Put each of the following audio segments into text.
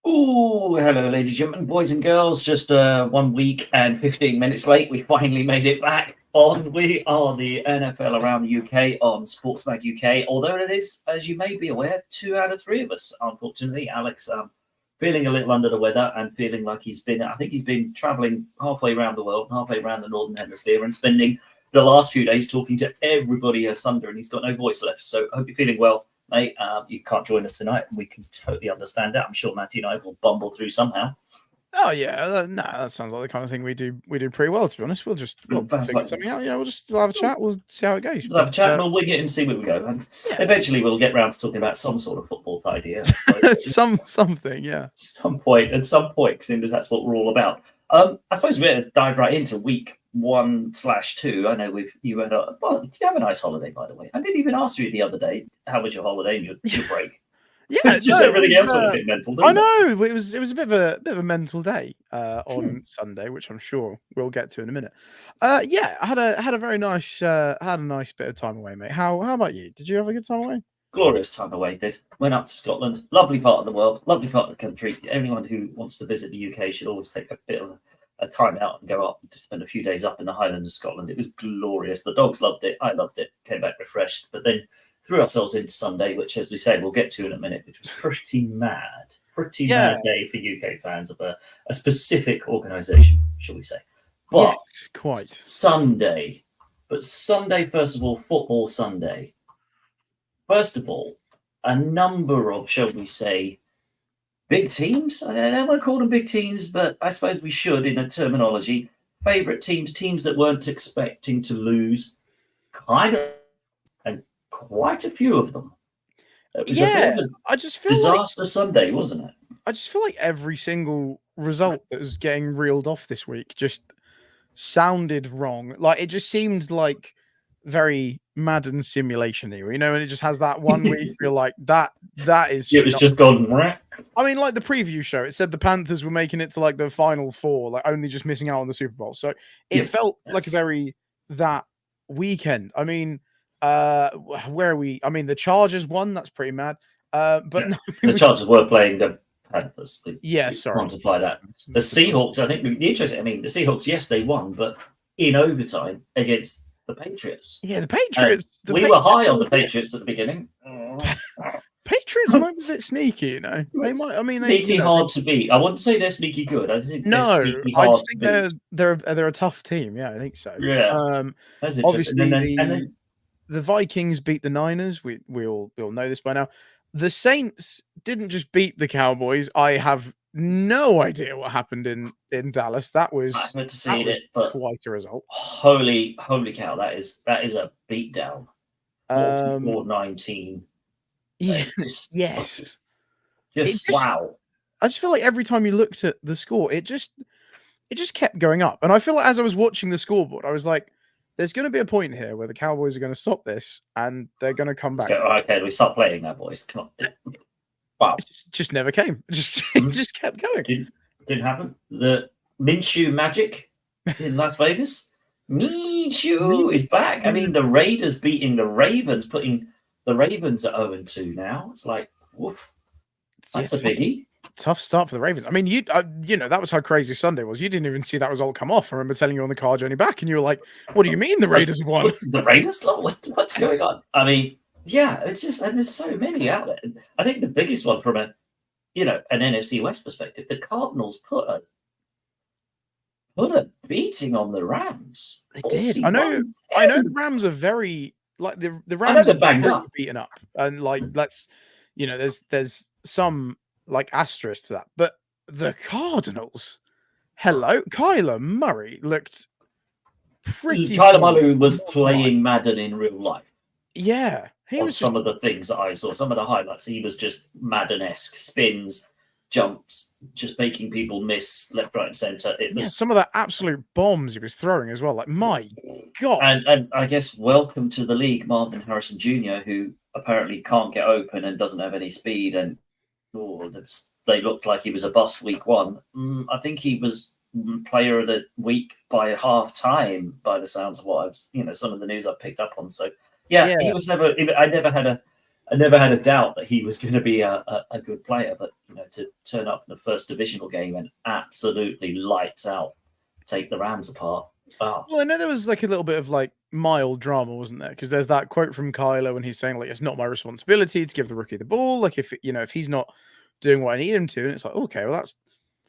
Oh, hello, ladies and gentlemen, boys and girls. Just 1 week and 15 minutes late. We finally made it back on. We are the NFL Around the UK on SportsMagUK. Although it is, as you may be aware, 2 out of 3 of us, unfortunately. Alex feeling a little under the weather and feeling like I think he's been traveling halfway around the world, halfway around the Northern Hemisphere and spending the last few days talking to everybody asunder, and he's got no voice left. So I hope you're feeling well. Mate, you can't join us tonight, and we can totally understand that. I'm sure Matty and I will bumble through somehow. Oh yeah, no, that sounds like the kind of thing we do pretty well, to be honest. We'll figure something out. We'll have a chat. We'll see how it goes. We'll have a chat, and we'll wing it and see where we go. And eventually, we'll get round to talking about some sort of football idea. Something, yeah. At some point, because that's what we're all about. I suppose we're going to dive right into week 1/2. I know you had you have a nice holiday, by the way. I didn't even ask you the other day, how was your holiday and your break? Yeah, just everything else was a bit mental. I know it was a bit of a mental day on Sunday, which I'm sure we'll get to in a minute. Yeah, I had a very nice bit of time away, mate. How about you? Did you have a good time away? Glorious time away, went up to Scotland. Lovely part of the world, lovely part of the country. Anyone who wants to visit the UK should always take a bit of a time out and go up to spend a few days up in the Highlands of Scotland. It was glorious. The dogs loved it. I loved it. Came back refreshed. But then threw ourselves into Sunday, which, as we say, we'll get to in a minute, which was pretty mad. Mad day for UK fans of a specific organisation, shall we say. But yes, quite. Sunday, first of all, football Sunday. First of all, a number of, shall we say, big teams. I don't want to call them big teams, but I suppose we should in a terminology. Favourite teams that weren't expecting to lose, and quite a few of them. It was a bit of I just feel disaster Sunday, wasn't it? I just feel like every single result that was getting reeled off this week just sounded wrong. Like it just seemed like very Madden simulation-y, and it just has that one week you're like that is it was just gone right. I mean, like the preview show, it said the Panthers were making it to like the final 4, like only just missing out on the Super Bowl. So it felt like a very that weekend. I mean, where are we? I mean, the Chargers won. That's pretty mad. But no, the Chargers were playing the Panthers. Sorry. Quantify that. The Seahawks, I think the interesting. I mean, the Seahawks, yes, they won, but in overtime against the Patriots. Yeah, the Patriots. We were high on the Patriots at the beginning. Patriots might be a bit sneaky, They might. I mean, sneaky hard to beat. I wouldn't say they're sneaky good. I think I just think they're a tough team. Yeah, I think so. Yeah. That's interesting. Obviously, the Vikings beat the Niners. We all know this by now. The Saints didn't just beat the Cowboys. I have no idea what happened in Dallas. That was I haven't seen it, but quite a result. Holy cow! That is a beatdown. 44-19. Yes. Wow. I just feel like every time you looked at the score, it just kept going up. And I feel like as I was watching the scoreboard, I was like, there's going to be a point here where the Cowboys are going to stop this and they're going to come back. Okay, we start playing now, boys. Come on. Wow. It just never came. It just kept going. Didn't happen. The Minshew magic in Las Vegas. Minshew is back. I mean, the Raiders beating the Ravens, putting the Ravens at 0-2 now. It's like, woof. That's a biggie. Tough start for the Ravens. I mean, that was how crazy Sunday was. You didn't even see that result come off. I remember telling you on the car journey back, and you were like, "What do you mean the Raiders have won? The Raiders? What's going on?" I mean, yeah, it's just, and there's so many out there. I think the biggest one from an NFC West perspective, the Cardinals put a beating on the Rams. They did. I know the Rams are very like the Rams are banged up, beaten up, and like there's some like asterisk to that, but the Cardinals, Kyler Murray looked pretty. Kyler Murray was playing Madden in real life. Yeah, he was some of the things that I saw, some of the highlights. He was just Madden-esque spins, jumps, just making people miss left, right, and center. It was some of the absolute bombs he was throwing as well. Like my God! And I guess welcome to the league, Marvin Harrison Jr., who apparently can't get open and doesn't have any speed and. They looked like he was a bust week 1. I think he was player of the week by half time, by the sounds of what I've, some of the news I've picked up on. So he was never. I never had I never had a doubt that he was going to be a good player, but to turn up in the first divisional game and absolutely lights out, take the Rams apart. Wow. Well, I know there was like a little bit of like mild drama, wasn't there? Because there's that quote from Kylo when he's saying like, "It's not my responsibility to give the rookie the ball. Like if he's not doing what I need him to," and it's like, okay, well that's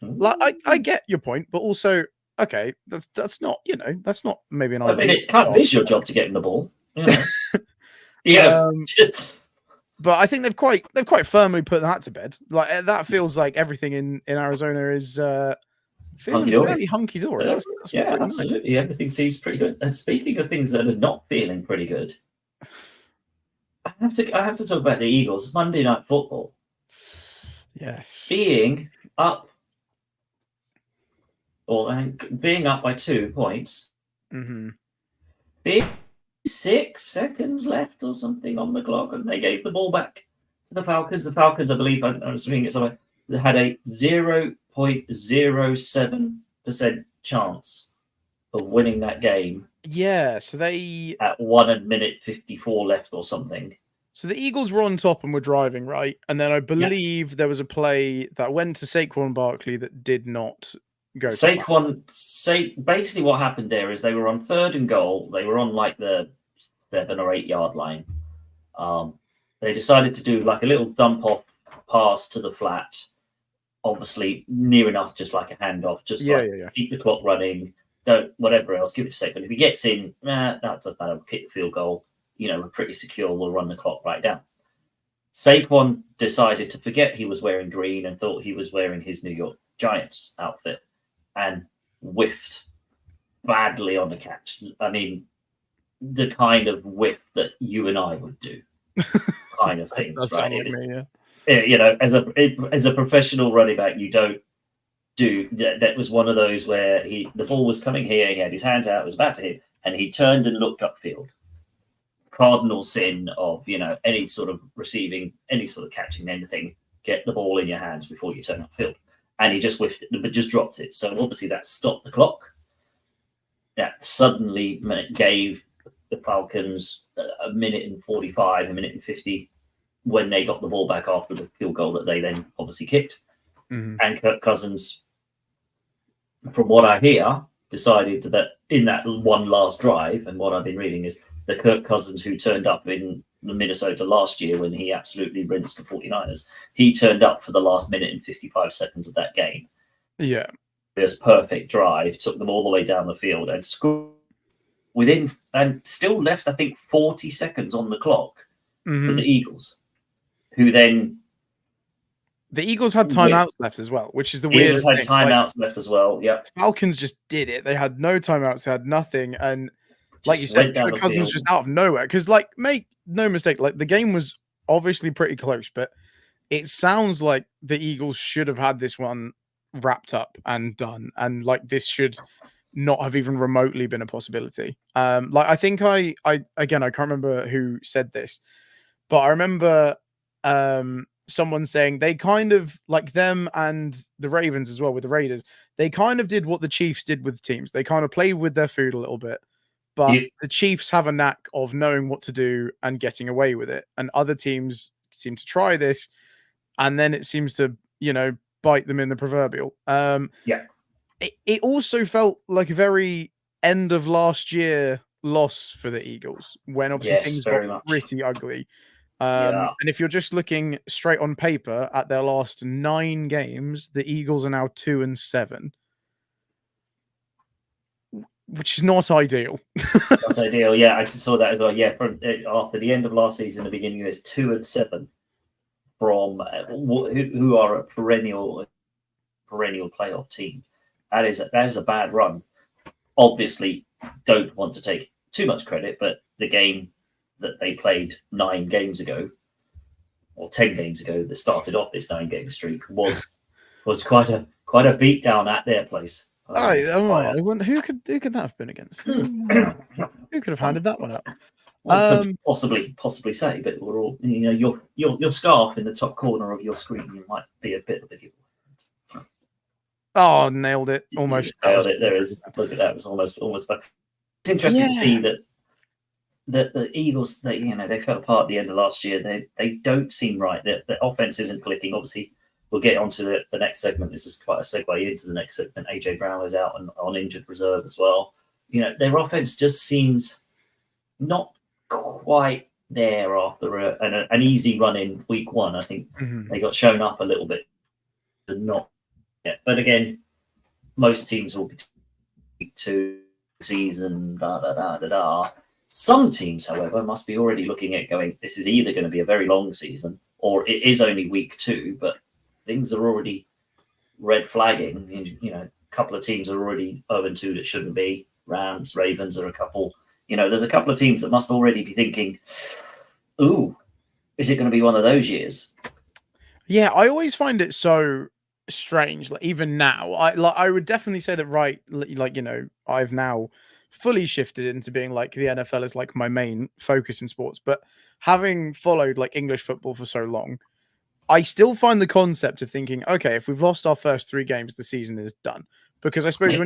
like I get your point, but also okay, that's not that's not maybe an idea. I mean, it kind of is your job to get him the ball. Yeah. But I think they've quite firmly put that to bed. Like that feels like everything in Arizona is feeling fairly hunky dory. That's yeah, absolutely. Nice. Everything seems pretty good. And speaking of things that are not feeling pretty good, I have to talk about the Eagles. Monday Night Football. Yes. Being up by 2 points. Mm-hmm. Being 6 seconds left or something on the clock, and they gave the ball back to the Falcons. The Falcons, I believe, I was reading it somewhere, they had a 0.07% chance of winning that game. Yeah, so they at 1 minute 54 left or something. So the Eagles were on top and were driving, right? And then I believe there was a play that went to Saquon Barkley that did not go. Basically what happened there is they were on 3rd and goal. They were on like the 7 or 8 yard line. They decided to do like a little dump off pass to the flat, obviously near enough, just like a handoff, just keep the clock running, don't whatever else, give it a second. If he gets in, no, it doesn't matter, we'll kick the field goal, we're pretty secure, we'll run the clock right down. Saquon decided to forget he was wearing green and thought he was wearing his New York Giants outfit and whiffed badly on the catch. I mean, the kind of whiff that you and I would do, kind of things, right? As a professional running back, you don't do that. That was one of those where the ball was coming here, he had his hands out, it was about to hit, and he turned and looked upfield. Cardinal sin of any sort of receiving, any sort of catching anything. Get the ball in your hands before you turn upfield, and he just whiffed it, but just dropped it. So obviously that stopped the clock. That suddenly gave the Falcons a minute and 45, a minute and 50 when they got the ball back after the field goal that they then obviously kicked. Mm-hmm. And Kirk Cousins, from what I hear, decided that in that one last drive, and what I've been reading is the Kirk Cousins who turned up in Minnesota last year when he absolutely rinsed the 49ers, he turned up for the last minute and 55 seconds of that game. Yeah. This perfect drive took them all the way down the field and scored and still left, I think, 40 seconds on the clock for the Eagles, who then... The Eagles had timeouts left as well, which is the weirdest thing. Eagles had timeouts left as well, yeah. Falcons just did it. They had no timeouts, they had nothing, and like you said, Kirk Cousins just out of nowhere. Because, make no mistake, the game was obviously pretty close, but it sounds like the Eagles should have had this one wrapped up and done, and this should not have even remotely been a possibility. I think I can't remember who said this, but I remember someone saying they kind of, them and the Ravens as well with the Raiders, they kind of did what the Chiefs did with teams. They kind of played with their food a little bit. But the Chiefs have a knack of knowing what to do and getting away with it. And other teams seem to try this, and then it seems to, bite them in the proverbial. It also felt like a very end of last year loss for the Eagles when obviously things got pretty ugly. And if you're just looking straight on paper at their last 9 games, the Eagles are now 2-7. Which is not ideal. Not ideal, yeah. I saw that as well. Yeah, after the end of last season, the beginning of this, 2-7 from who are a perennial playoff team. That is a bad run. Obviously, don't want to take too much credit, but the game that they played 9 games ago, or 10 games ago, that started off this 9-game streak was quite a beatdown at their place. I wonder who could that have been against? Who could have handed that one up? Possibly say, but we're all your scarf in the top corner of your screen. You might be a bit of a giveaway. Oh, nailed it! Almost nailed it. There is. Look at that. It was almost. It's interesting to see that the Eagles, they fell apart at the end of last year. They don't seem right. The offense isn't clicking. Obviously, we'll get onto the next segment. This is quite a segue into the next segment. AJ Brown is out on injured reserve as well. Their offense just seems not quite there after an easy run in week one. I think they got shown up a little bit. Not yet. But again, most teams will be week 2 season, Some teams, however, must be already looking at going, this is either going to be a very long season or it is only week 2, but things are already red flagging. A couple of teams are already 0-2 that shouldn't be. Rams, Ravens are a couple. There's a couple of teams that must already be thinking, ooh, is it going to be one of those years? Yeah, I always find it so strange. Like even now, I would definitely say that I've now fully shifted into being like the NFL is like my main focus in sports. But having followed like English football for so long, I still find the concept of thinking, okay, if we've lost our first 3 games, the season is done. Because I suppose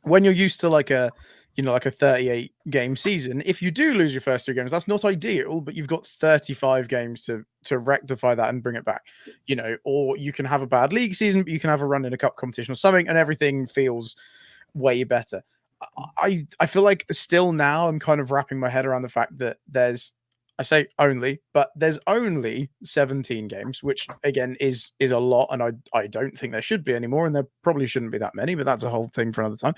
when you're used to like a 38 game season, if you do lose your first 3 games, that's not ideal, but you've got 35 games to rectify that and bring it back. Or you can have a bad league season, but you can have a run in a cup competition or something, and everything feels way better. I feel like still now I'm kind of wrapping my head around the fact that there's only 17 games, which again is a lot, and I don't think there should be anymore, and there probably shouldn't be that many, but that's a whole thing for another time.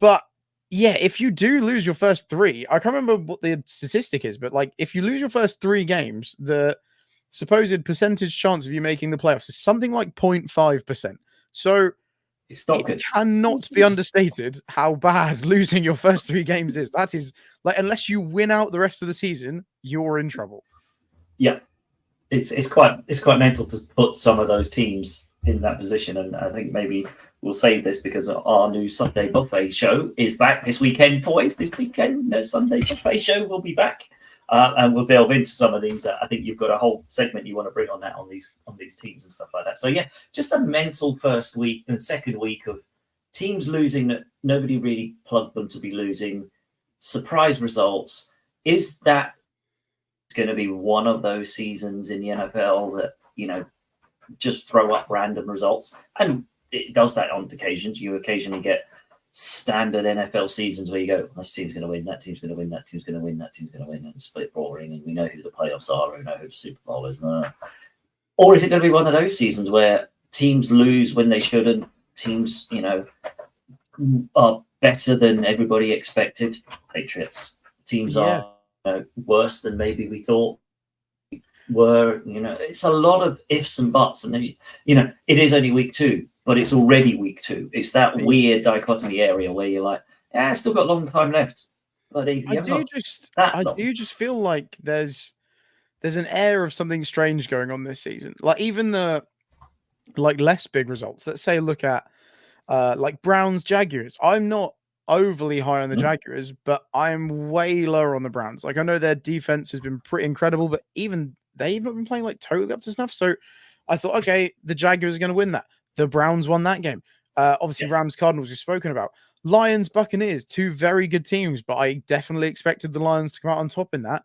But yeah, if you do lose your first 3, I can't remember what the statistic is, but like if you lose your first 3 games, the supposed percentage chance of you making the playoffs is something like 0.5%. So it cannot be understated how bad losing your first 3 games is. That is like, unless you win out the rest of the season, you're in trouble. Yeah, it's quite mental to put some of those teams in that position, and I think maybe we'll save this because our new Sunday Buffet show is back this weekend, boys. This weekend, no Sunday Buffet show will be back, and we'll delve into some of these. I think you've got a whole segment you want to bring on that on these teams and stuff like that. So yeah, just a mental first week and second week of teams losing that nobody really plugged them to be losing. Surprise results. Is that going to be one of those seasons in the NFL that just throw up random results? And it does that on occasions. You occasionally get standard NFL seasons where you go, this team's going to win, that team's going to win, that team's going to win, that team's going to win, and split roaring, and we know who the playoffs are, we know who the Super Bowl is. Or is it going to be one of those seasons where teams lose when they shouldn't, teams, are better than everybody expected? Patriots. Teams are worse than maybe we thought were. It's a lot of ifs and buts, and it is only week 2. But it's already week 2. It's that weird dichotomy area where you're like, it's still got a long time left. But I do just feel like there's an air of something strange going on this season. Like even the less big results. Let's say look at like Browns Jaguars. I'm not overly high on the Jaguars, but I'm way lower on the Browns. Like I know their defense has been pretty incredible, but even they've not been playing like totally up to snuff. So I thought, okay, the Jaguars are going to win that. The Browns won that game. Obviously, Rams, Cardinals, we've spoken about. Lions, Buccaneers, 2 very good teams, but I definitely expected the Lions to come out on top in that.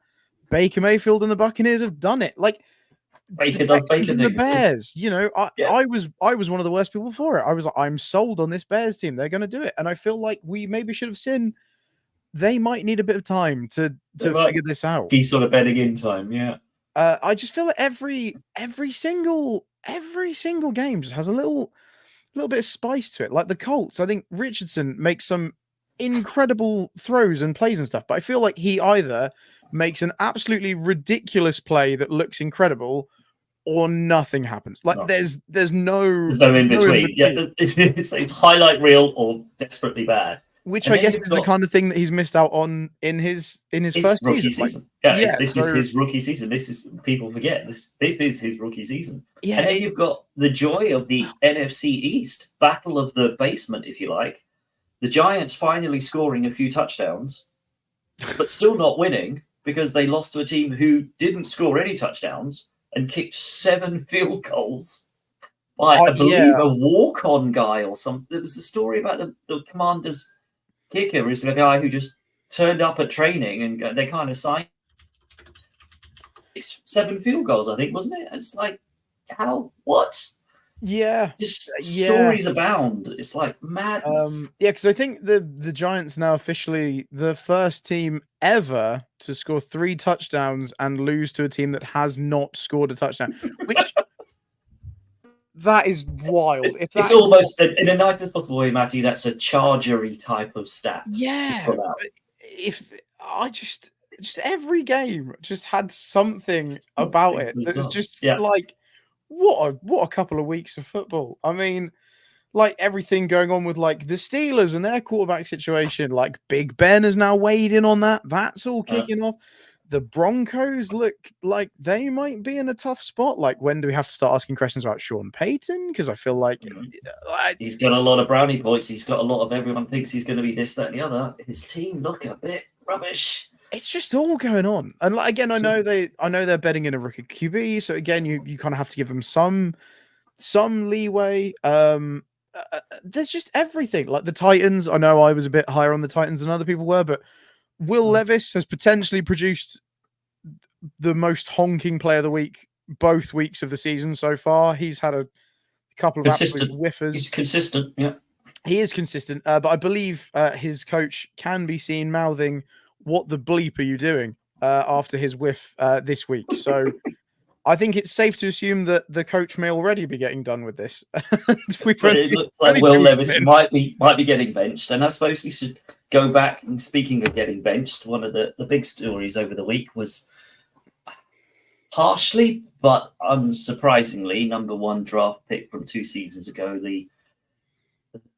Baker Mayfield and the Buccaneers have done it. Like Baker does Baker and the Bears. I was one of the worst people for it. I was like, I'm sold on this Bears team. They're going to do it, and I feel like we maybe should have seen they might need a bit of time to figure this out. He's sort of betting in time, yeah. I just feel like every single game just has a little bit of spice to it. Like the Colts, I think Richardson makes some incredible throws and plays and stuff, but I feel like he either makes an absolutely ridiculous play that looks incredible, or nothing happens. Like there's no in between. Yeah, it's highlight reel or desperately bad. Which I guess is the kind of thing that he's missed out on in his first rookie season. This is his rookie season. This is, people forget, this is his rookie season. Yeah, and then you've got the joy of the NFC East, battle of the basement, if you like. The Giants finally scoring a few touchdowns, but still not winning because they lost to a team who didn't score any touchdowns and kicked 7 field goals by, I believe, a walk-on guy or something. There was a story about the Commanders kicker is the guy who just turned up at training and they kind of signed 7 field goals, I think, wasn't it? It's like, how? What? Yeah, just stories abound. It's like madness. Yeah, because I think the Giants now officially the first team ever to score 3 touchdowns and lose to a team that has not scored a touchdown, which that is wild. It's almost in the nicest possible way, Matty. That's a Chargery type of stat. Yeah, if I just every game just had something about it that was just like what a couple of weeks of football. I mean, like everything going on with like the Steelers and their quarterback situation, like Big Ben has now weighed in on that. That's all kicking off. The Broncos look like they might be in a tough spot. Like, when do we have to start asking questions about Sean Payton? Because I feel like he's got a lot of brownie points. He's got a lot of everyone thinks he's going to be this, that, and the other. His team look a bit rubbish. It's just all going on. And like, again, I know they're betting in a rookie QB. So again, you kind of have to give them some leeway. There's just everything. Like the Titans, I know I was a bit higher on the Titans than other people were, but Will Levis has potentially produced the most honking player of the week both weeks of the season so far. He's had a couple of absolute whiffers. He's consistent, yeah. He is consistent, but I believe his coach can be seen mouthing, "What the bleep are you doing?" After his whiff this week. So I think it's safe to assume that the coach may already be getting done with this. It looks like Will Levis might be getting benched, and I suppose we should go back. And speaking of getting benched, one of the big stories over the week was harshly but unsurprisingly number 1 draft pick from 2 seasons ago. The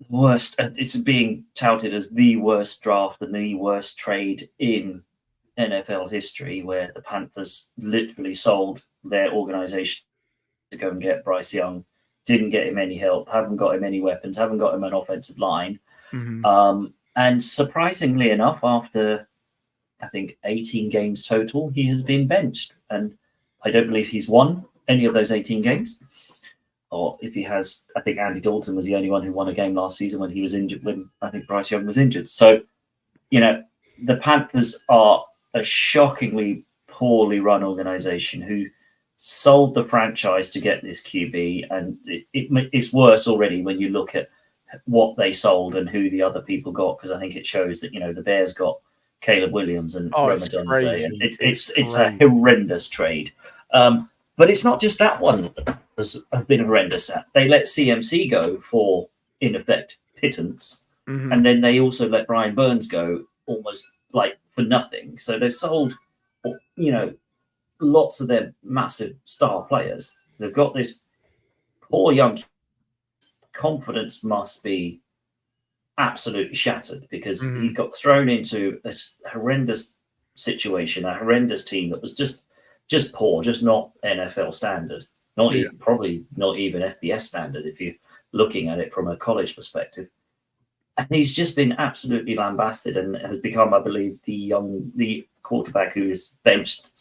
worst. It's being touted as the worst draft and the worst trade in NFL history, where the Panthers literally sold their organization to go and get Bryce Young, didn't get him any help, haven't got him any weapons, haven't got him an offensive line. And surprisingly enough, after I think 18 games total, he has been benched. And I don't believe he's won any of those 18 games. Or if he has, I think Andy Dalton was the only one who won a game last season when he was injured, when I think Bryce Young was injured. So, the Panthers are a shockingly poorly run organization who sold the franchise to get this QB, and it's worse already when you look at what they sold and who the other people got, because I think it shows that the Bears got Caleb Williams and Ramadan. It's a horrendous trade, but it's not just that one has been horrendous. They let CMC go for, in effect, pittance, and then they also let Brian Burns go almost like for nothing. So they've sold, lots of their massive star players. They've got this poor young confidence must be absolutely shattered because he got thrown into a horrendous situation, a horrendous team that was just poor, just not NFL standard, probably not even FBS standard if you're looking at it from a college perspective. And he's just been absolutely lambasted and has become, I believe, the quarterback who is benched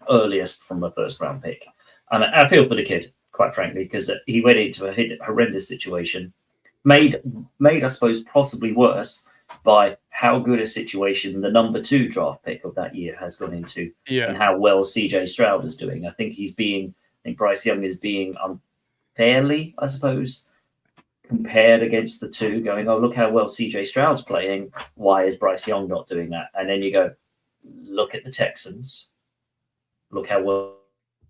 earliest from a first-round pick. And I feel for the kid, quite frankly, because he went into a horrendous situation, made I suppose possibly worse by how good a situation the number 2 draft pick of that year has gone into, and how well CJ Stroud is doing. I think Bryce Young is being unfairly, I suppose, compared against the two, going, oh, look how well CJ Stroud's playing. Why is Bryce Young not doing that? And then you go, look at the Texans. Look how well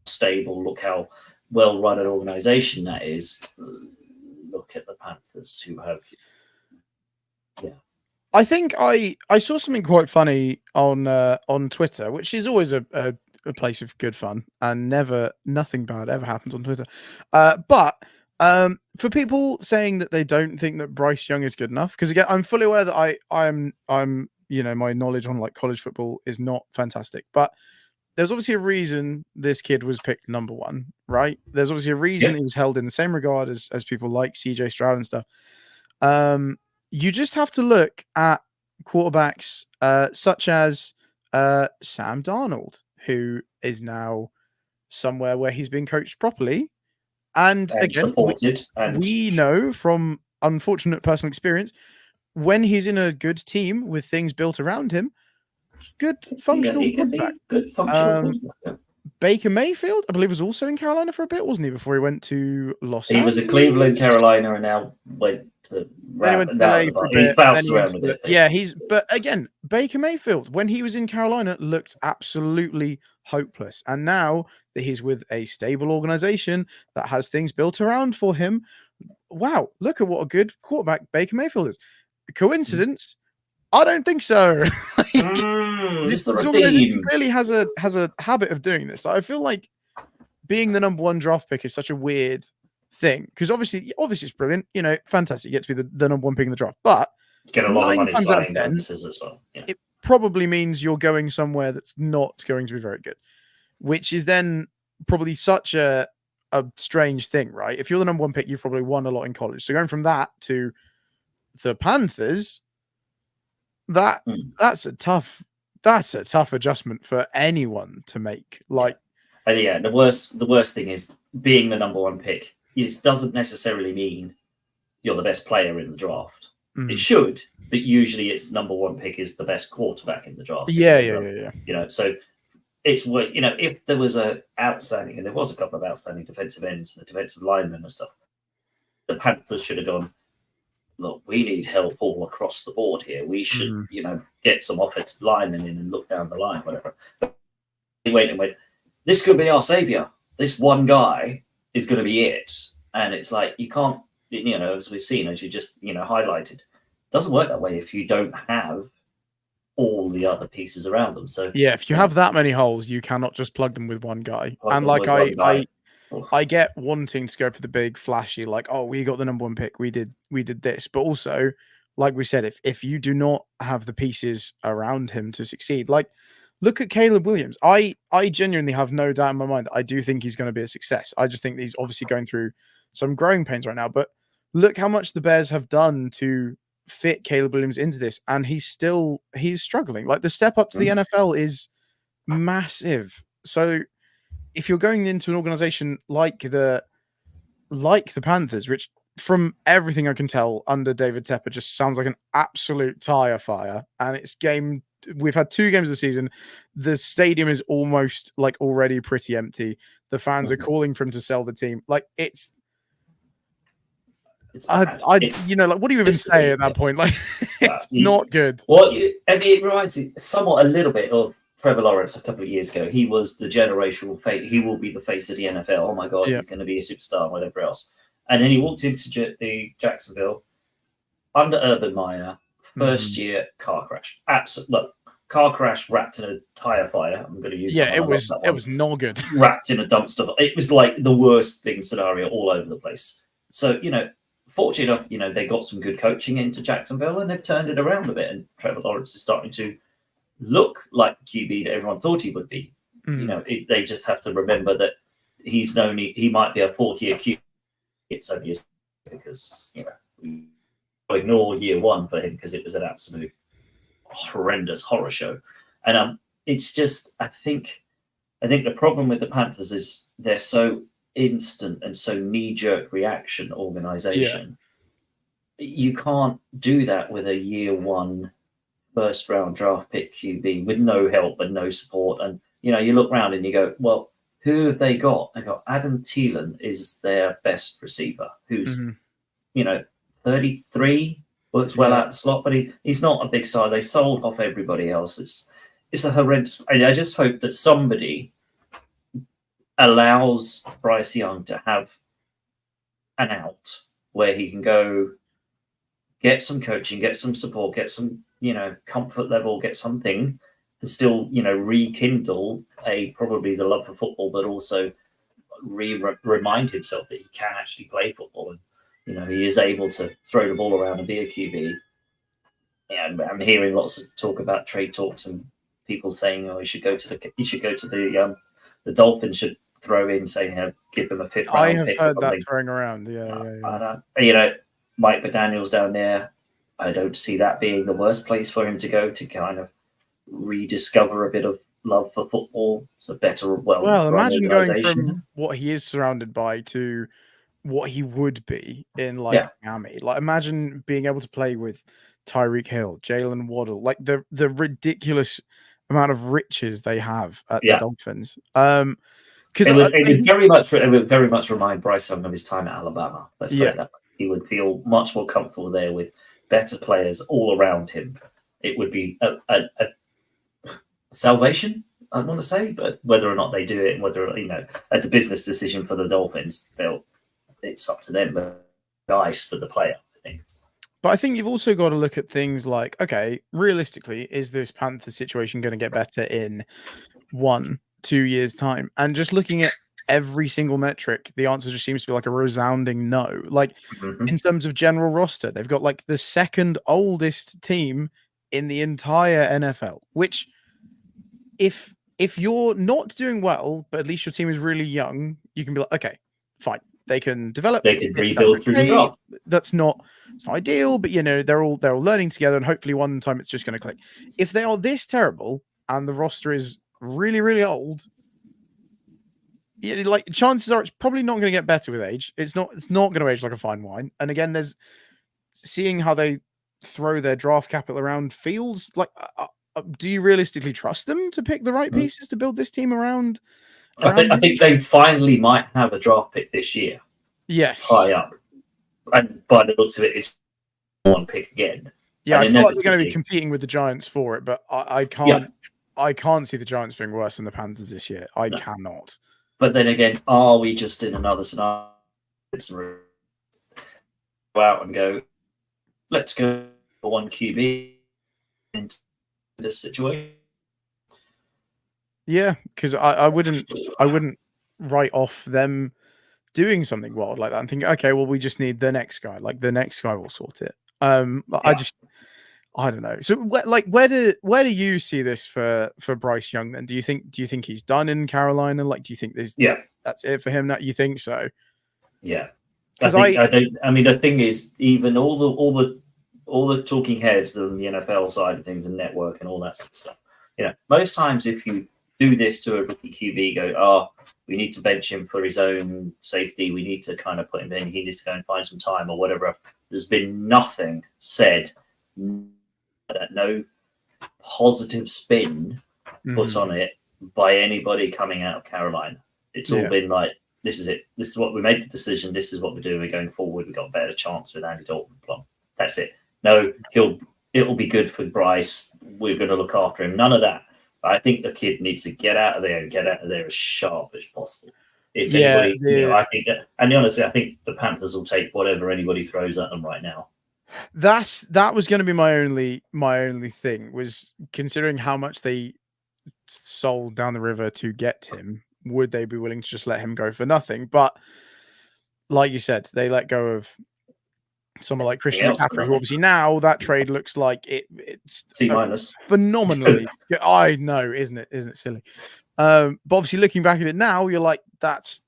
stable, look how well run an organization that is. Look at the Panthers, who have, I think I saw something quite funny on Twitter, which is always a place of good fun, and nothing bad ever happens on Twitter. But for people saying that they don't think that Bryce Young is good enough, because again, I'm fully aware that I'm my knowledge on like college football is not fantastic, but there's obviously a reason this kid was picked number 1, right? There's obviously a reason he was held in the same regard as people like CJ Stroud and stuff. You just have to look at quarterbacks such as Sam Darnold, who is now somewhere where he's being coached properly. And again, supported. We know from unfortunate personal experience, when he's in a good team with things built around him, good functional quarterback. Good functional quarterback. Baker Mayfield, I believe, was also in Carolina for a bit, wasn't he? Before he went to Los Angeles. He was at Cleveland, Carolina, and now went to. Then he went to LA for a bit. He's bounced around a bit. Yeah, but again, Baker Mayfield, when he was in Carolina, looked absolutely hopeless. And now that he's with a stable organization that has things built around for him, wow, look at what a good quarterback Baker Mayfield is. Coincidence? I don't think so. This organization clearly has a habit of doing this. I feel like being the number 1 draft pick is such a weird thing, because obviously it's brilliant, fantastic. You get to be the number 1 pick in the draft, but get a lot of money signing bonuses as well. Yeah. It probably means you're going somewhere that's not going to be very good, which is then probably such a strange thing, right? If you're the number 1 pick, you've probably won a lot in college. So going from that to the Panthers, that's a tough adjustment for anyone to make. Like, yeah, the worst thing is being the number 1 pick. It doesn't necessarily mean you're the best player in the draft. It should, but usually it's number 1 pick is the best quarterback in the draft. Yeah. So it's what, if there was a couple of outstanding defensive ends and defensive linemen and stuff, the Panthers should have gone, look, we need help all across the board here. We should, get some offensive linemen in and look down the line, whatever. But he went and went, this could be our savior. This one guy is going to be it. And it's like, you can't, as we've seen, as you just, highlighted, it doesn't work that way if you don't have all the other pieces around them. So yeah, if you have that many holes, you cannot just plug them with one guy. And like I get wanting to go for the big flashy, like, oh, we got the number 1 pick, we did this, but also, like we said, if you do not have the pieces around him to succeed, like, look at Caleb Williams. I genuinely have no doubt in my mind that I do think he's going to be a success. I just think he's obviously going through some growing pains right now, but look how much the Bears have done to fit Caleb Williams into this, and he's struggling. Like, the step up to the NFL is massive. So if you're going into an organization like the Panthers, which from everything I can tell under David Tepper just sounds like an absolute tire fire, and we've had 2 games of the season. The stadium is almost like already pretty empty. The fans are calling for him to sell the team. Like, like, what do you even say at that point? Like, it's not good. Well, it reminds me somewhat a little bit of Trevor Lawrence a couple of years ago. He was the generational face. He will be the face of the NFL. Oh my God, he's going to be a superstar and whatever else. And then he walked into the Jacksonville under Urban Meyer, first year car crash. Absolute car crash wrapped in a tire fire. I'm going to use it was not good. Wrapped in a dumpster. It was like the worst thing scenario all over the place. So fortunately enough, they got some good coaching into Jacksonville and they've turned it around a bit. And Trevor Lawrence is starting to look like the QB that everyone thought he would be. They just have to remember that he might be a 4th-year QB. It's only because we ignore year 1 for him because it was an absolute horrendous horror show. And it's just I think the problem with the Panthers is they're so instant and so knee-jerk reaction organization. You can't do that with a year 1 first-round draft pick QB with no help and no support. And you look around and you go, well, who have they got? They got Adam Thielen is their best receiver, who's 33, works well out the slot, but he's not a big star. They sold off everybody else. It's a horrendous. I just hope that somebody allows Bryce Young to have an out where he can go get some coaching, get some support, get some comfort level, get something, and still rekindle probably the love for football, but also remind himself that he can actually play football and he is able to throw the ball around and be a QB. I'm hearing lots of talk about trade talks and people saying, "Oh, you should go to the Dolphins should throw in saying give them a 5th round." I have heard that throwing around. Yeah. Mike McDaniel's down there. I don't see that being the worst place for him to go to kind of rediscover a bit of love for football. It's a better, well, imagine going from what he is surrounded by to what he would be in Miami. Like, imagine being able to play with Tyreek Hill, Jalen Waddle, like the ridiculous amount of riches they have at the Dolphins. Because it would very much remind Bryce Young of his time at Alabama. Let's put it that way. He would feel much more comfortable there with better players all around him. It would be a salvation, I want to say, but whether or not they do it, and whether as a business decision for the Dolphins, it's up to them. But nice for the player, I think. But I think you've also got to look at things like, okay, realistically, is this Panthers situation going to get better in 1-2 years' time? And just looking at every single metric, the answer just seems to be like a resounding no. Like in terms of general roster, they've got like the second oldest team in the entire NFL, which if you're not doing well, but at least your team is really young, you can be like, okay, fine. They can develop. They can rebuild through the draft. It's not ideal, but they're all learning together, and hopefully one time it's just going to click. If they are this terrible and the roster is really, really old, like chances are it's probably not going to get better with age. It's not going to age like a fine wine. And again, there's seeing how they throw their draft capital around feels like. Do you realistically trust them to pick the right pieces to build this team around? I think they finally might have a draft pick this year. Yes. High up. And by the looks of it, it's one pick again. Yeah, I feel like they're going to be competing with the Giants for it, but I can't see the Giants being worse than the Panthers this year. I cannot. But then again, are we just in another scenario? Go out and go, let's go for one QB in this situation. Yeah, because I wouldn't write off them doing something wild like that and think, okay, well, we just need the next guy. Like the next guy will sort it. I don't know. So, where do you see this for Bryce Young? Then do you think he's done in Carolina? Like, do you think that's it for him? That you think so? Yeah, because I don't. I mean, the thing is, even all the talking heads on the NFL side of things and network and all that sort of stuff. Most times if you do this to a rookie QB, we need to bench him for his own safety. We need to kind of put him in. He needs to go and find some time or whatever. There's been nothing said, no positive spin put on it by anybody coming out of Carolina. It's all been like, this is it. This is what we made the decision. This is what we're doing. We're going forward. We've got a better chance with Andy Dalton. That's it. No, it'll be good for Bryce. We're going to look after him. None of that. I think the kid needs to get out of there and get out of there as sharp as possible. If anybody, I think that, and honestly, I think the Panthers will take whatever anybody throws at them right now. That was going to be my only thing, was considering how much they sold down the river to get him. Would they be willing to just let him go for nothing? But like you said, they let go of someone like Christian McCaffrey, who obviously now that trade looks like it's C- phenomenally. I know, isn't it silly? But obviously looking back at it now, you're like, that's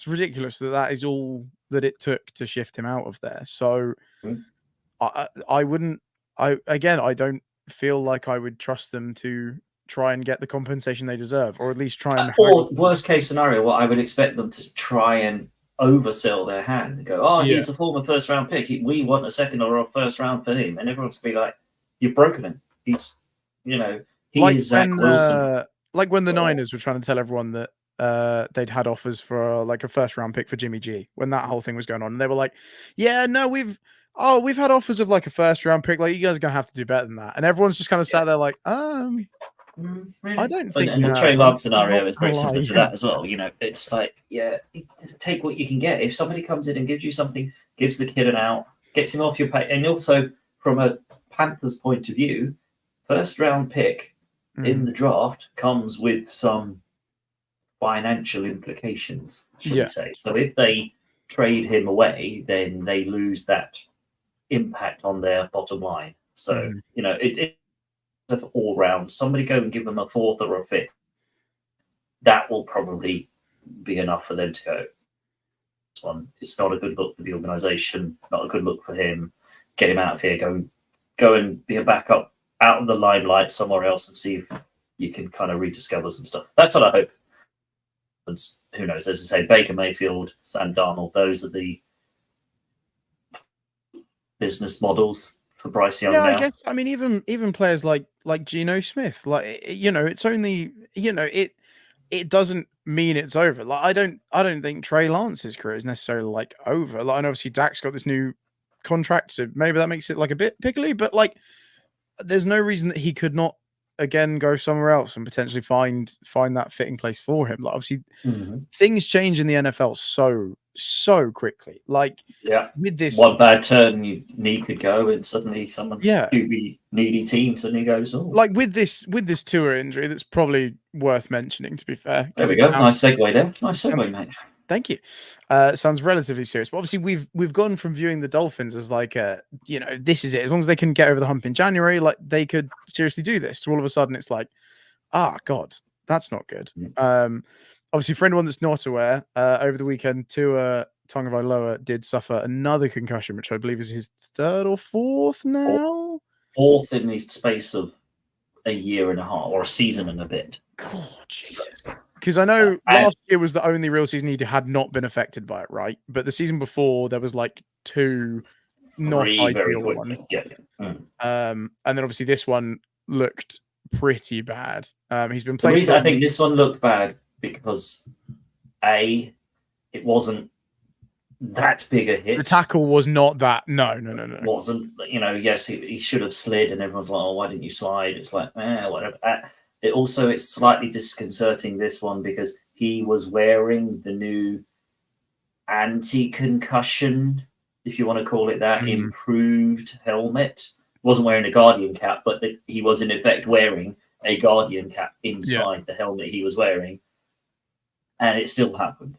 ridiculous that is all that it took to shift him out of there. So I don't feel like I would trust them to try and get the compensation they deserve, or at least try and or worst case scenario, what I would expect them to try and oversell their hand and go, he's a former first round pick. We want a second or a first round for him. And everyone's going to be like, you've broken him. He's, is Zach Wilson. Like when the Niners were trying to tell everyone that they'd had offers for like a first round pick for Jimmy G when that whole thing was going on. And they were like, yeah, no, we've had offers of like a first round pick. Like, you guys are going to have to do better than that. And everyone's just kind of sat there like, really? I don't think. And the Trey Lance scenario is very similar to that as well. It's like, just take what you can get. If somebody comes in and gives you something, gives the kid an out, gets him off your pay, and also from a Panthers point of view, first round pick in the draft comes with some financial implications, should we say. So if they trade him away, then they lose that impact on their bottom line. So, it all round. Somebody go and give them a fourth or a fifth. That will probably be enough for them to go, this one, it's not a good look for the organization, not a good look for him. Get him out of here. Go and be a backup out of the limelight somewhere else and see if you can kind of rediscover some stuff. That's what I hope. And who knows? As I say, Baker Mayfield, Sam Darnold, those are the business models for Bryce Young Yeah, now. I guess. I mean, even players like Geno Smith, like, you know, it's only, you know, it doesn't mean it's over. Like, I don't think Trey Lance's career is necessarily like over. Like, and obviously Dak's got this new contract, so maybe that makes it like a bit pickly. But like, there's no reason that he could not again go somewhere else and potentially find that fitting place for him. Like, obviously, things change in the NFL so quickly. Like, with this one bad turn, your knee could go, and suddenly someone QB needy team suddenly goes, oh. Like with this Tua injury, that's probably worth mentioning. To be fair, there we go. Nice segue there. Nice segue, mate. Thank you. Sounds relatively serious, but obviously we've gone from viewing the Dolphins as like, you know, this is it. As long as they can get over the hump in January, like they could seriously do this. So all of a sudden, it's like, God, that's not good. Obviously, for anyone that's not aware, over the weekend, Tua Tagovailoa did suffer another concussion, which I believe is his third or fourth now. Fourth in the space of a year and a half or a season and a bit. God, Jesus. Because I know last year was the only real season he had not been affected by it, right? But the season before, there was like two not ideal ones. And then obviously this one looked pretty bad. He's been placed. I think this one looked bad because it wasn't that big a hit. The tackle was not that. No. Wasn't, you know, yes, he should have slid, and everyone's like, oh, why didn't you slide? It's like, whatever. It's slightly disconcerting, this one, because he was wearing the new anti-concussion, if you want to call it that, improved helmet. Wasn't wearing a Guardian cap, but he was in effect wearing a Guardian cap inside the helmet he was wearing. And it still happened.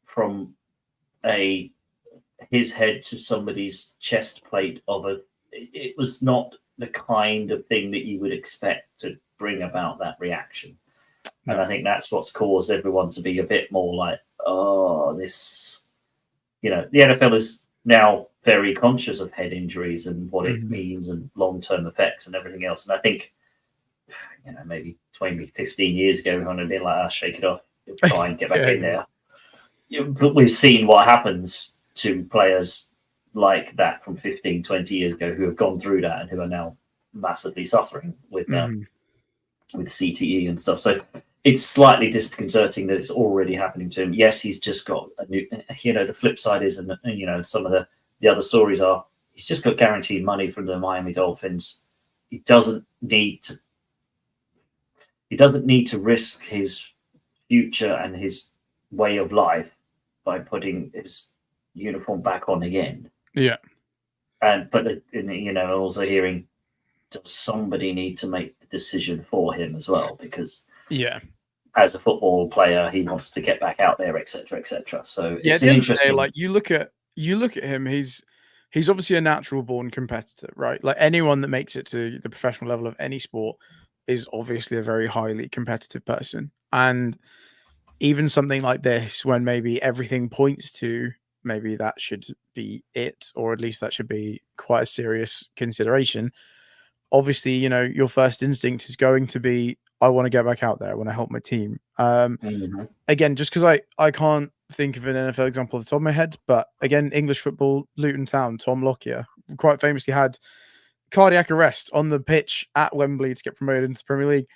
From his head to somebody's chest plate it was not the kind of thing that you would expect to bring about that reaction. And I think that's what's caused everyone to be a bit more like, oh, this, you know, the NFL is now very conscious of head injuries and what it means and long-term effects and everything else. And I think, you know, maybe 15 years ago, everyone had been like, shake it off, try and get back in there. But we've seen what happens to players like that from 15, 20 years ago who have gone through that and who are now massively suffering with CTE and stuff. So it's slightly disconcerting that it's already happening to him. Yes, he's just got a new, you know, the flip side is, and you know, some of the other stories are, he's just got guaranteed money from the Miami Dolphins. He doesn't need to risk his future and his way of life by putting his uniform back on again. But you know, also hearing, does somebody need to make the decision for him as well? Because as a football player, he wants to get back out there, etc., etc. So it's interesting. Like you look at him, he's obviously a natural born competitor, right? Like anyone that makes it to the professional level of any sport is obviously a very highly competitive person. And even something like this, when maybe everything points to maybe that should be it, or at least that should be quite a serious consideration. Obviously, you know, your first instinct is going to be, I want to get back out there. I want to help my team. Again, just because I can't think of an NFL example off the top of my head, but again, English football, Luton Town, Tom Lockyer quite famously had cardiac arrest on the pitch at Wembley to get promoted into the Premier League.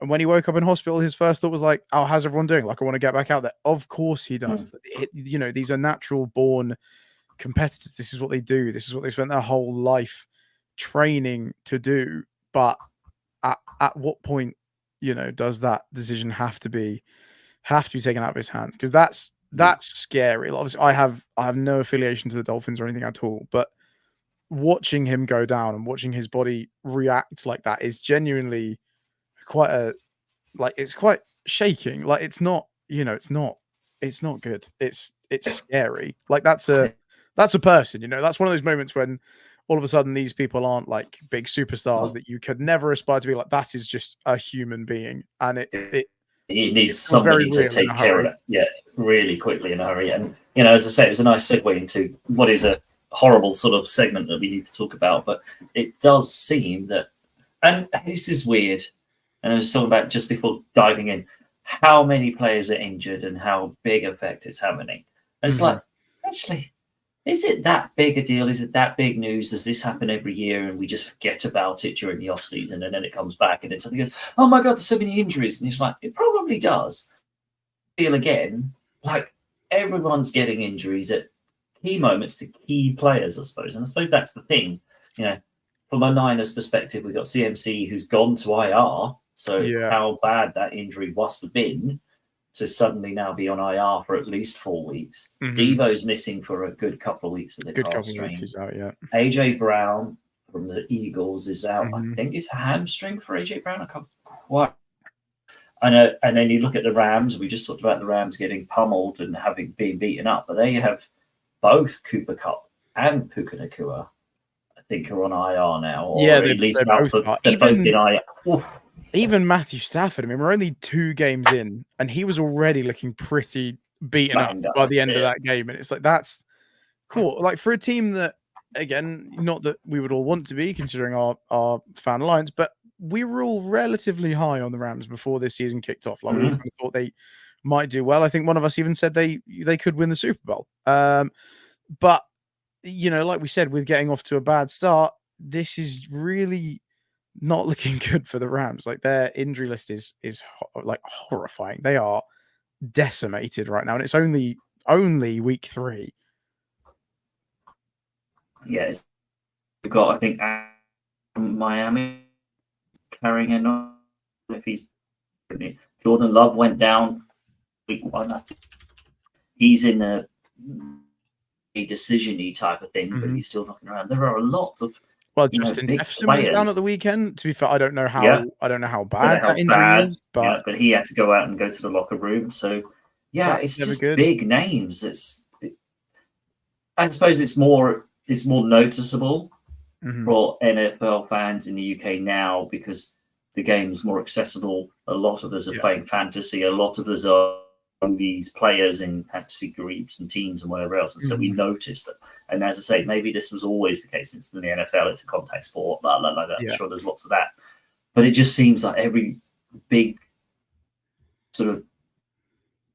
And when he woke up in hospital, his first thought was like, oh, how's everyone doing? Like, I want to get back out there. Of course he does. You know, these are natural born competitors. This is what they do. This is what they spent their whole life training to do. But at what point, you know, does that decision have to be taken out of his hands? Because that's scary. Obviously, I have no affiliation to the Dolphins or anything at all. But watching him go down and watching his body react like that is genuinely it's quite shaking. Like it's not good. It's scary. Like that's a person, you know. That's one of those moments when all of a sudden these people aren't like big superstars that you could never aspire to be like. That is just a human being, and it needs somebody to take care of it, really quickly in a hurry. And you know, as I say, it was a nice segue into what is a horrible sort of segment that we need to talk about. But it does seem that, and this is weird. And I was talking about just before diving in, how many players are injured and how big effect it's having. And it's like, actually, Is it that big a deal? Is it that big news? Does this happen every year and we just forget about it during the off season, and then it comes back and then something goes, oh my God, there's so many injuries. And it's like, it probably does. Feel again, like everyone's getting injuries at key moments to key players, I suppose. And I suppose that's the thing. From a Niners perspective, we've got CMC who's gone to IR. So how bad that injury must have been to suddenly now be on IR for at least 4 weeks. Devo's missing for a good couple of weeks with a calf strain. AJ Brown from the Eagles is out. I think it's a hamstring for AJ Brown. I can't quite. I know. And then you look at the Rams. We just talked about the Rams getting pummeled and having been beaten up, but they have both Cooper Kupp and Puka Nacua, I think, are on IR now. Or at least they're both in IR. Oof. Even Matthew Stafford, I mean, we're only 2 games in, and he was already looking pretty beaten up by the end of that game. And it's like, that's cool. Like, for a team that, again, not that we would all want to be, considering our fan alliance, but we were all relatively high on the Rams before this season kicked off. Like, we all kind of thought they might do well. I think one of us even said they could win the Super Bowl. But, like we said, with getting off to a bad start, this is really not looking good for the Rams. Like, their injury list is like horrifying. They are decimated right now, and it's only week 3. Yes, we've got, I think, Miami carrying it on. If he's Jordan Love went down week 1. I think he's in a decision-y type of thing, but he's still knocking around. There are a lot of Justin Jefferson went down at the weekend. To be fair, I don't know how bad that injury is, but he had to go out and go to the locker room. So it's just big names. I suppose it's more noticeable for NFL fans in the UK now because the game's more accessible. A lot of us are playing fantasy. A lot of us are these players in fantasy groups and teams and whatever else, and so we noticed that. And as I say, maybe this was always the case. It's in the NFL, it's a contact sport, blah blah blah. I'm sure there's lots of that, but it just seems like every big sort of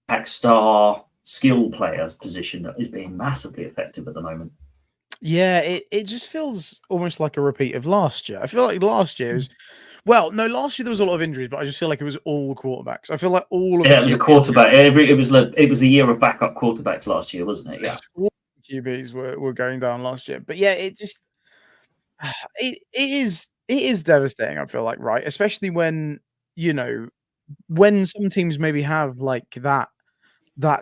back star skill player's position is being massively effective at the moment. Yeah, it just feels almost like a repeat of last year. I feel like last year was. Well, no, last year there was a lot of injuries, but I just feel like it was all quarterbacks. I feel like all of it was a quarterback. It was the year of backup quarterbacks last year, wasn't it? Yeah, all QBs were going down last year, but it just it is devastating. I feel like, right, especially when when some teams maybe have like that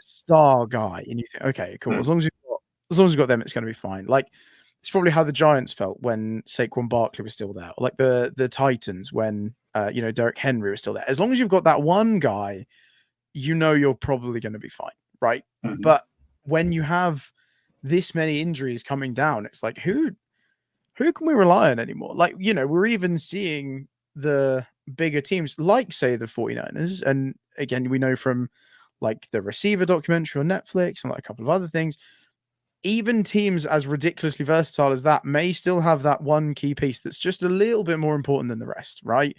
star guy, and you think, okay, cool, as long as we've got them, it's going to be fine. Like. It's probably how the Giants felt when Saquon Barkley was still there, or like the Titans when Derrick Henry was still there. As long as you've got that one guy, you're probably going to be fine, right? But when you have this many injuries coming down, it's like who can we rely on anymore? Like we're even seeing the bigger teams, like say the 49ers, and again we know from like the Receiver documentary on Netflix and like a couple of other things. Even teams as ridiculously versatile as that may still have that one key piece that's just a little bit more important than the rest, right?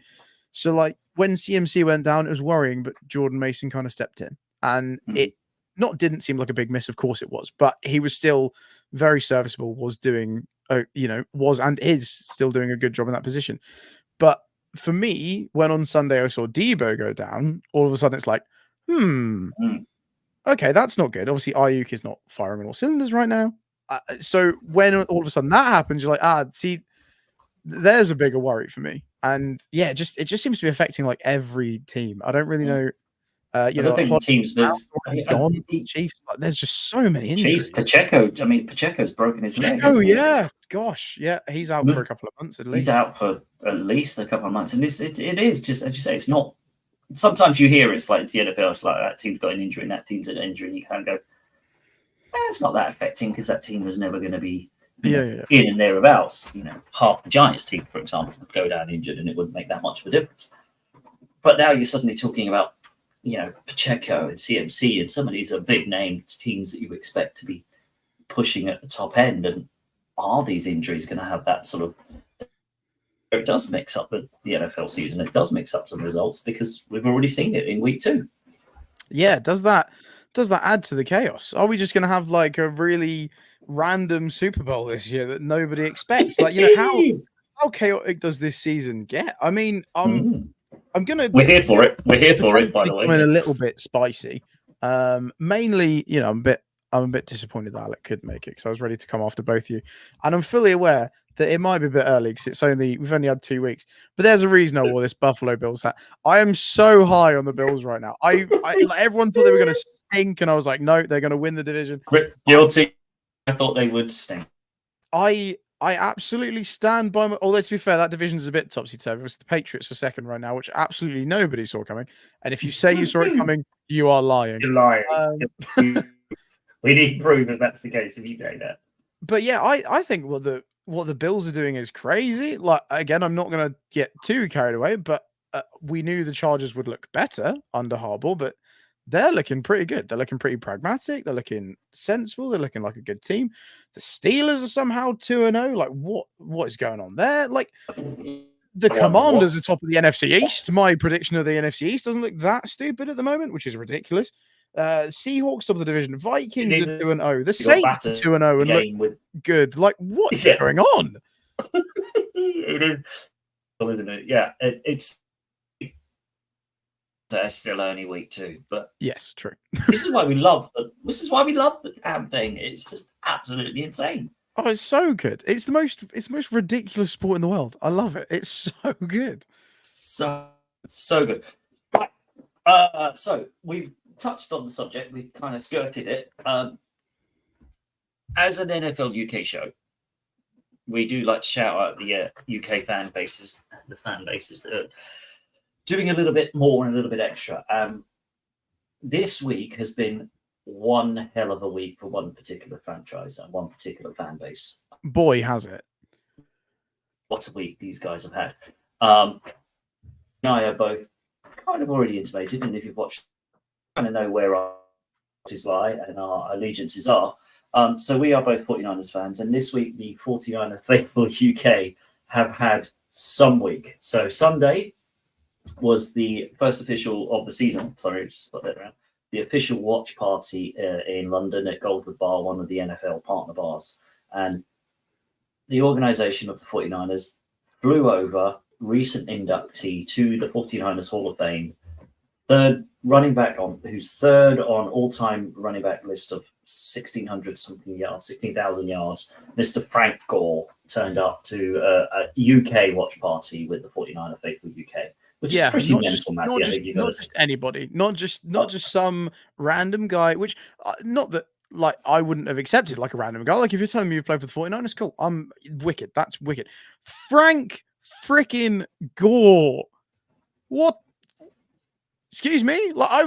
So, like, when CMC went down, it was worrying, but Jordan Mason kind of stepped in. And it didn't seem like a big miss, of course it was, but he was still very serviceable, was doing, was and is still doing a good job in that position. But for me, when on Sunday I saw Deebo go down, all of a sudden it's like, okay, that's not good. Obviously, Ayuk is not firing on all cylinders right now. So when all of a sudden that happens, you're like, see, there's a bigger worry for me. And it just seems to be affecting like every team. I don't really know. I don't think the team's been gone. Chiefs, like, there's just so many injuries. Pacheco's broken his leg. Oh yeah, gosh, yeah, he's out for a couple of months at least. He's out for at least a couple of months, and it is just as you say, it's not. Sometimes you hear it's like the NFL, it's like that team's got an injury and that team's an injury, and you kind of go, it's not that affecting because that team was never going to be in and thereabouts. Half the Giants team, for example, would go down injured and it wouldn't make that much of a difference. But now you're suddenly talking about, Pacheco and CMC, and some of these are big name teams that you expect to be pushing at the top end. And are these injuries going to have that sort of? It does mix up the NFL season. It does mix up some results because we've already seen it in week 2. Yeah, does that add to the chaos? Are we just going to have like a really random Super Bowl this year that nobody expects. Like, how chaotic does this season get? I mean, I'm gonna. We're here for it. We're here for it. By the way, a little bit spicy. Mainly, I'm a bit disappointed that Alec could make it because I was ready to come after both of you, and I'm fully aware that it might be a bit early because we've only had 2 weeks. But there's a reason I wore this Buffalo Bills hat. I am so high on the Bills right now. I like, everyone thought they were going to stink, and I was like, no, they're going to win the division. Guilty. I thought they would stink. I absolutely stand by my. Although to be fair, that division is a bit topsy turvy. The Patriots are second right now, which absolutely nobody saw coming. And if you say you saw it coming, you are lying. You're lying. We need to prove that that's the case if you say that. But yeah, I think what the Bills are doing is crazy. Like, again, I'm not going to get too carried away, but we knew the Chargers would look better under Harbaugh, but they're looking pretty good. They're looking pretty pragmatic. They're looking sensible. They're looking like a good team. The Steelers are somehow 2-0. Like, what is going on there? Like, the Commanders are top of the NFC East. My prediction of the NFC East doesn't look that stupid at the moment, which is ridiculous. Seahawks top of the division. Vikings are 2-0. The Saints are 2-0 and look good. Like, what is going on? It is, isn't it? Yeah, it's still only week 2, but yes, true. This is why we love the damn thing. It's just absolutely insane. Oh, it's so good. It's the most ridiculous sport in the world. I love it. It's so good. So good. Right. So we've touched on the subject. We've kind of skirted it. As an NFL UK show, we do like to shout out the UK fan bases, the fan bases that are doing a little bit more and a little bit extra. This week has been one hell of a week for one particular franchise and one particular fan base. Boy, has it. What a week these guys have had. And I are both kind of already intimated, and if you've watched, kind of know where our hearts lie and our allegiances are. So we are both 49ers fans, and this week the 49er faithful UK have had some week. So Sunday was the first official of the season. Sorry, just put that around. The official watch party in London at Goldwood Bar, one of the NFL partner bars. And the organisation of the 49ers flew over recent inductee to the 49ers Hall of Fame, third running back who's third on all-time running back list of 1,600 something yards, 16,000 yards. Mr. Frank Gore turned up to a UK watch party with the 49er faithful UK. Which is pretty mental, Matty. Not just anybody, not just some random guy. Which not that like I wouldn't have accepted like a random guy. Like if you're telling me you played for the 49ers, cool. I'm wicked. That's wicked. Frank freaking Gore. What? Excuse me. Like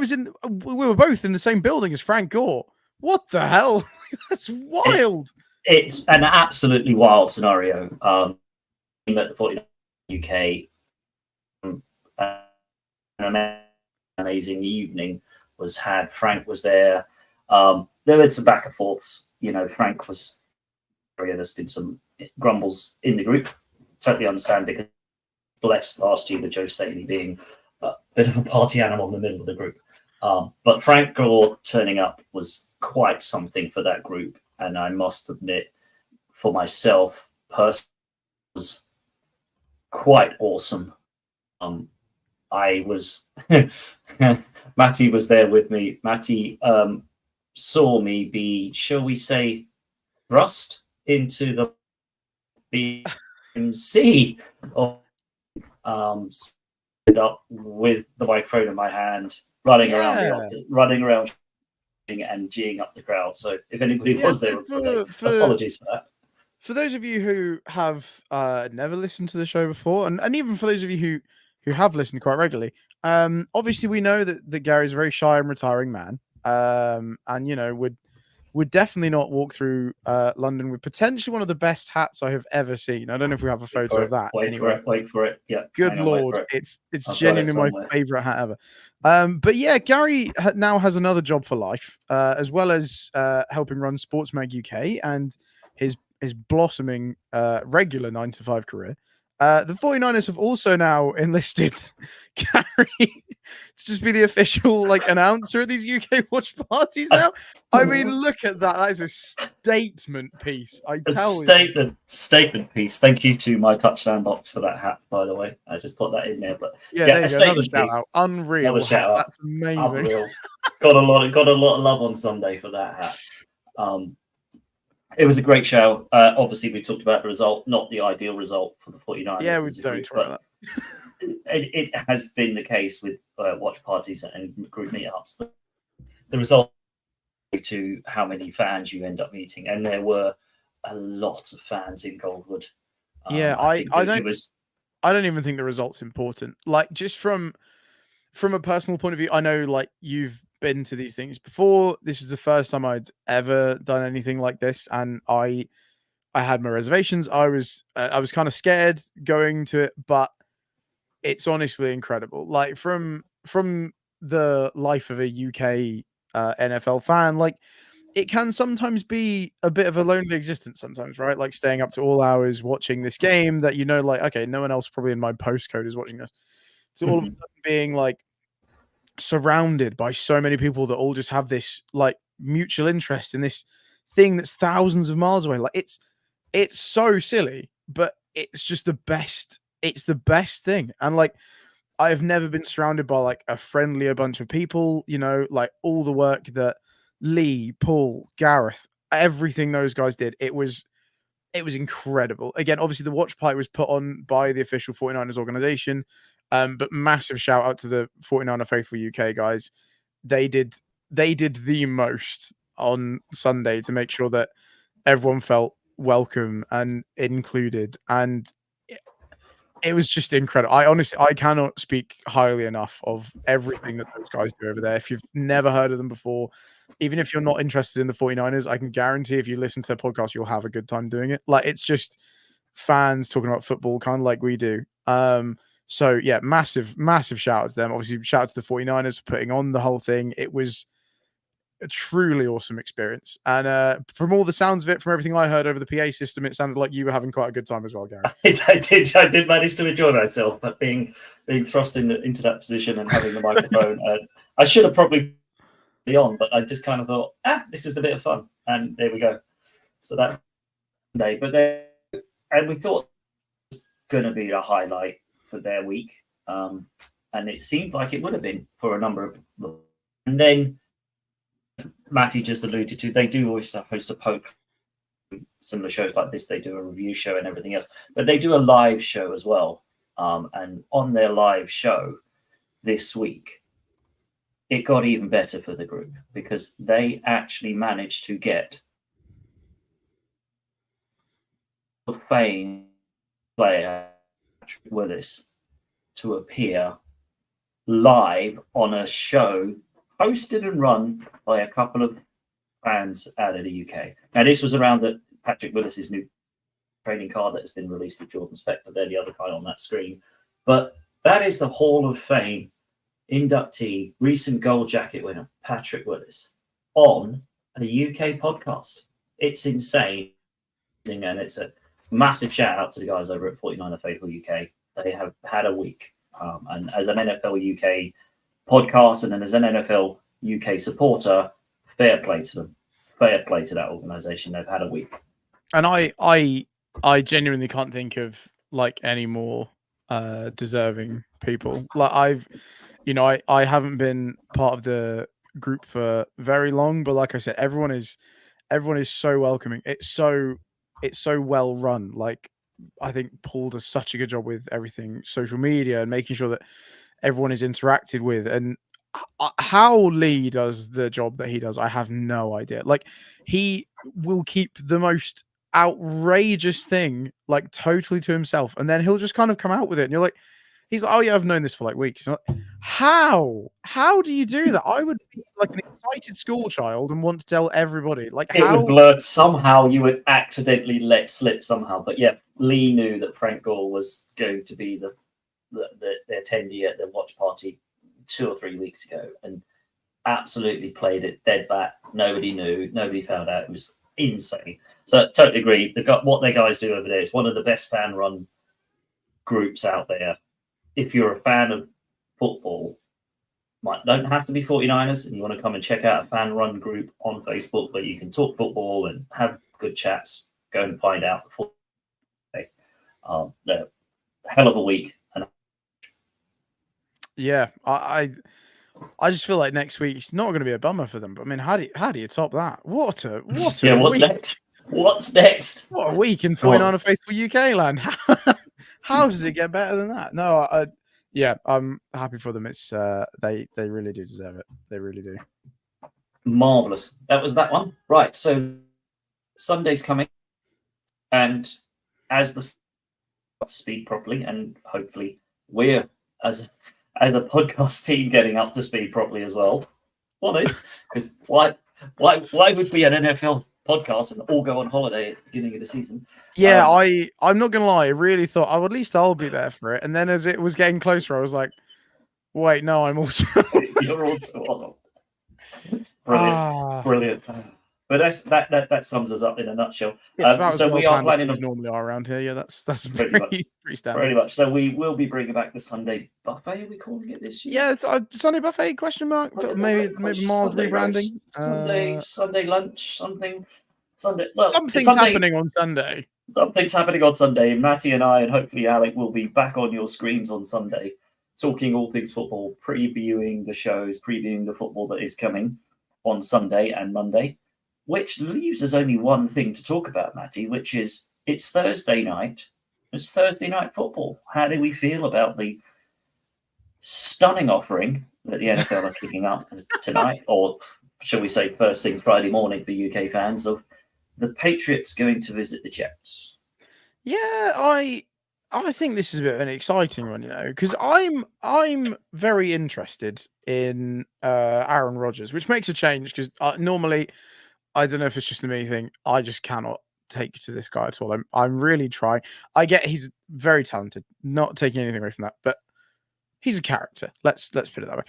we were both in the same building as Frank Gore. What the hell? That's wild. It's an absolutely wild scenario. At the 49ers UK. An amazing evening was had. Frank was there. There was some back and forths. Frank was. There's been some grumbles in the group. Totally understand because blessed last year with Joe Staley being a bit of a party animal in the middle of the group. But Frank Gore turning up was quite something for that group, and I must admit, for myself, personally, was quite awesome. I was Matty was there with me. Matty saw me be, shall we say, thrust into the BMC or stood up with the microphone in my hand, running around and geeing up the crowd. So if anybody was there on Sunday, apologies for that. For those of you who have never listened to the show before, and even for those of you who have listened quite regularly, obviously we know that Gary's a very shy and retiring man, and would definitely not walk through London with potentially one of the best hats I have ever seen. I don't know if we have a photo of that. Wait for it. Yeah. Good Lord, it's genuinely my favorite hat ever. But yeah, Gary now has another job for life, as well as helping run SportsMagUK and his blossoming regular 9-to-5 career. The 49ers have also now enlisted Gary to just be the official announcer at these UK watch parties now. I mean, look at that. That is a statement piece. I A tell you. statement piece. Thank you to my touchdown box for that hat, by the way. I just put that in there. But Yeah, yeah, there a you go. Another statement shout piece. out. Unreal. Another shout out. That's amazing. Unreal. got a lot of love on Sunday for that hat. It was a great show. Obviously, we talked about the result, not the ideal result for the 49ers. Yeah, we don't talk about that. It has been the case with watch parties and group meetups. The result to how many fans you end up meeting, and there were a lot of fans in Goldwood. Yeah, I don't even think the result's important. Like, just from a personal point of view, I know like you've been to these things before. This is the first time I'd ever done anything like this, and I had my reservations. I was kind of scared going to it, but it's honestly incredible. Like, from the life of a UK NFL fan, like, it can sometimes be a bit of a lonely existence sometimes, right? Like, staying up to all hours watching this game that, like, okay, no one else probably in my postcode is watching this. So all of a sudden being like surrounded by so many people that all just have this like mutual interest in this thing that's thousands of miles away. Like, it's so silly, but it's just the best. It's the best thing. And like, I've never been surrounded by like a friendlier bunch of people, like all the work that Lee, Paul, Gareth, everything those guys did. It was incredible. Again, obviously the watch party was put on by the official 49ers organization. But massive shout out to the 49er Faithful UK guys. They did the most on Sunday to make sure that everyone felt welcome and included. And it was just incredible. I cannot speak highly enough of everything that those guys do over there. If you've never heard of them before, even if you're not interested in the 49ers, I can guarantee if you listen to their podcast, you'll have a good time doing it. Like, it's just fans talking about football, kind of like we do. So yeah, massive shout out to them. Obviously, shout out to the 49ers for putting on the whole thing. It was a truly awesome experience. And from all the sounds of it, from everything I heard over the PA system, it sounded like you were having quite a good time as well, Gary. I did manage to enjoy myself, but being thrust into that position and having the microphone, I should have probably been on, but I just kind of thought, this is a bit of fun, and there we go. So that day, and we thought it was going to be a highlight for their week, and it seemed like it would have been for a number of them. And then Matty just alluded to, they do also host a poke, similar shows like this. They do a review show and everything else, but they do a live show as well. And on their live show this week, it got even better for the group because they actually managed to get the Fame player Willis to appear live on a show hosted and run by a couple of fans out of the UK. Now, this was around Patrick Willis's new training card that has been released with Jordan Spector. They're the other guy on that screen. But that is the Hall of Fame inductee, recent gold jacket winner, Patrick Willis, on a UK podcast. It's insane. And it's a massive shout out to the guys over at 49er Faithful UK. They have had a week. And as an NFL UK podcast and then as an NFL UK supporter, fair play to them. Fair play to that organization. They've had a week. And I genuinely can't think of like any more deserving people. Like, I haven't been part of the group for very long, but like I said, everyone is so welcoming. It's so well run. Like, I think Paul does such a good job with everything social media and making sure that everyone is interacted with. And how Lee does the job that he does, I have no idea. Like, he will keep the most outrageous thing like totally to himself, and then he'll just kind of come out with it, and you're like, he's like, oh yeah, I've known this for like weeks. Like, how do you do that? I would be like an excited school child and want to tell everybody. Like, it would blurt somehow. You would accidentally let slip somehow. But yeah, Lee knew that Frank Gore was going to be their attendee at the watch party 2 or 3 weeks ago, and absolutely played it dead back. Nobody knew. Nobody found out. It was insane. So totally agree. What their guys do over there is one of the best fan-run groups out there. If you're a fan of football, don't have to be 49ers, and you want to come and check out a fan-run group on Facebook where you can talk football and have good chats, go and find out. The hell of a week. And yeah, I just feel like next week it's not going to be a bummer for them. But I mean, how do you top that? What a what's week. next? What's next? What a week in 49er faithful UK land. How does it get better than that? No, yeah, I'm happy for them. It's they really do deserve it. They really do. Marvelous. That was that one. Right. So Sunday's coming, and as the speed properly, and hopefully we're as a podcast team getting up to speed properly as well. Honest, because why would we an NFL podcast and all go on holiday at the beginning of the season? Yeah, I'm not gonna lie. I really thought, at least I'll be there for it. And then as it was getting closer, I was like, wait, no, I'm also. You're also on. Brilliant. But that sums us up in a nutshell. So we are planning on normally are around here. Yeah, that's pretty standard. Pretty much. So we will be bringing back the Sunday buffet. Are we calling it this year? Yeah, it's Sunday buffet ? Maybe Miles rebranding. Sunday lunch, something. Sunday. Well, something's happening on Sunday. Something's happening on Sunday. Matty and I, and hopefully Alec, will be back on your screens on Sunday, talking all things football, previewing the shows, previewing the football that is coming on Sunday and Monday. Which leaves us only one thing to talk about, Matty, which is it's Thursday night. It's Thursday night football. How do we feel about the stunning offering that the NFL are kicking up tonight, or shall we say first thing Friday morning for UK fans, of the Patriots going to visit the Jets? Yeah, I think this is a bit of an exciting one, because I'm very interested in Aaron Rodgers, which makes a change because normally. I don't know if it's just a me thing. I just cannot take to this guy at all. I'm really trying. I get he's very talented, not taking anything away from that, but he's a character. Let's put it that way.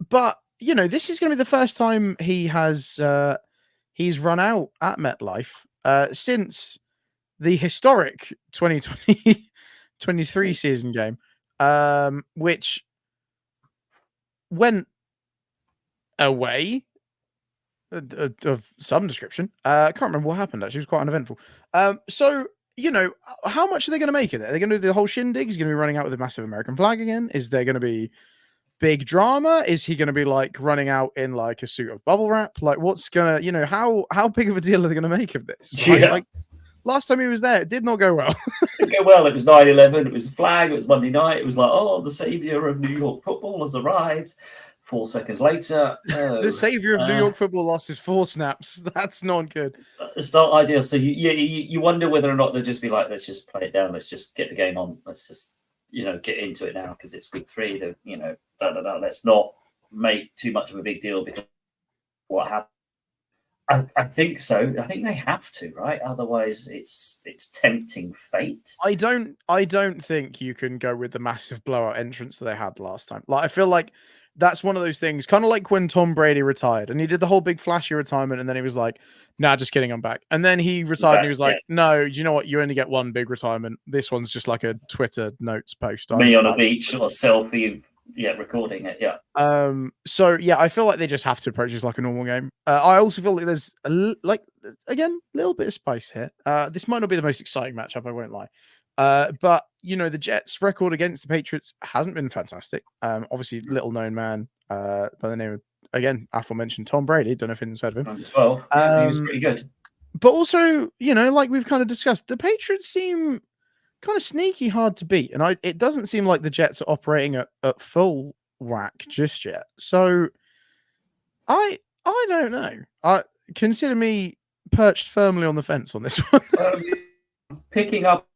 But this is going to be the first time he's run out at MetLife since the historic 2023 season game, which went away. Of some description. I can't remember what happened, actually. It was quite uneventful. So, how much are they going to make of it? Are they going to do the whole shindig? Is he going to be running out with a massive American flag again? Is there going to be big drama? Is he going to be running out in a suit of bubble wrap? What's going to, how big of a deal are they going to make of this? Right? Yeah. Last time he was there, it did not go well. It didn't go well. It was 9/11. It was the flag. It was Monday night. It was the savior of New York football has arrived. 4 seconds later, the savior of New York football lost his 4 snaps. That's not good. It's not ideal. So you wonder whether or not they'll just be like, let's just play it down. Let's just get the game on. Let's just get into it now because it's week 3. Let's not make too much of a big deal because what happened. I think so. I think they have to, right? Otherwise, it's tempting fate. I don't think you can go with the massive blowout entrance that they had last time. I feel like. That's one of those things, kind of like when Tom Brady retired and he did the whole big flashy retirement. And then he was like, nah, just kidding, I'm back. And then he retired and he was like, no, do you know what? You only get one big retirement. This one's just like a Twitter notes post. Me on a beach or a selfie. Yeah, recording it. Yeah. So, yeah, I feel like they just have to approach this like a normal game. I also feel like there's, again, a little bit of spice here. This might not be the most exciting matchup, I won't lie. But the Jets' record against the Patriots hasn't been fantastic. Obviously, little known man by the name of, again, aforementioned Tom Brady. Don't know if anyone's heard of him. 12. He was pretty good. But also, like we've kind of discussed, the Patriots seem kind of sneaky hard to beat, and it doesn't seem like the Jets are operating at full whack just yet. So, I don't know. Consider me perched firmly on the fence on this one. Picking up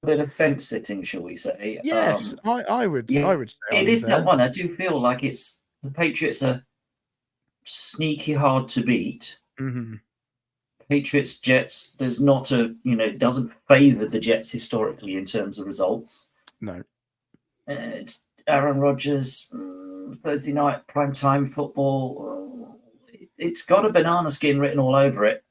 a bit of fence sitting, shall we say? Yes, I would. Yeah, I would say it is that one. I do feel like it's the Patriots are sneaky hard to beat. Mm-hmm. Patriots Jets. There's not doesn't favour the Jets historically in terms of results. No. Aaron Rodgers, Thursday night primetime football. It's got a banana skin written all over it.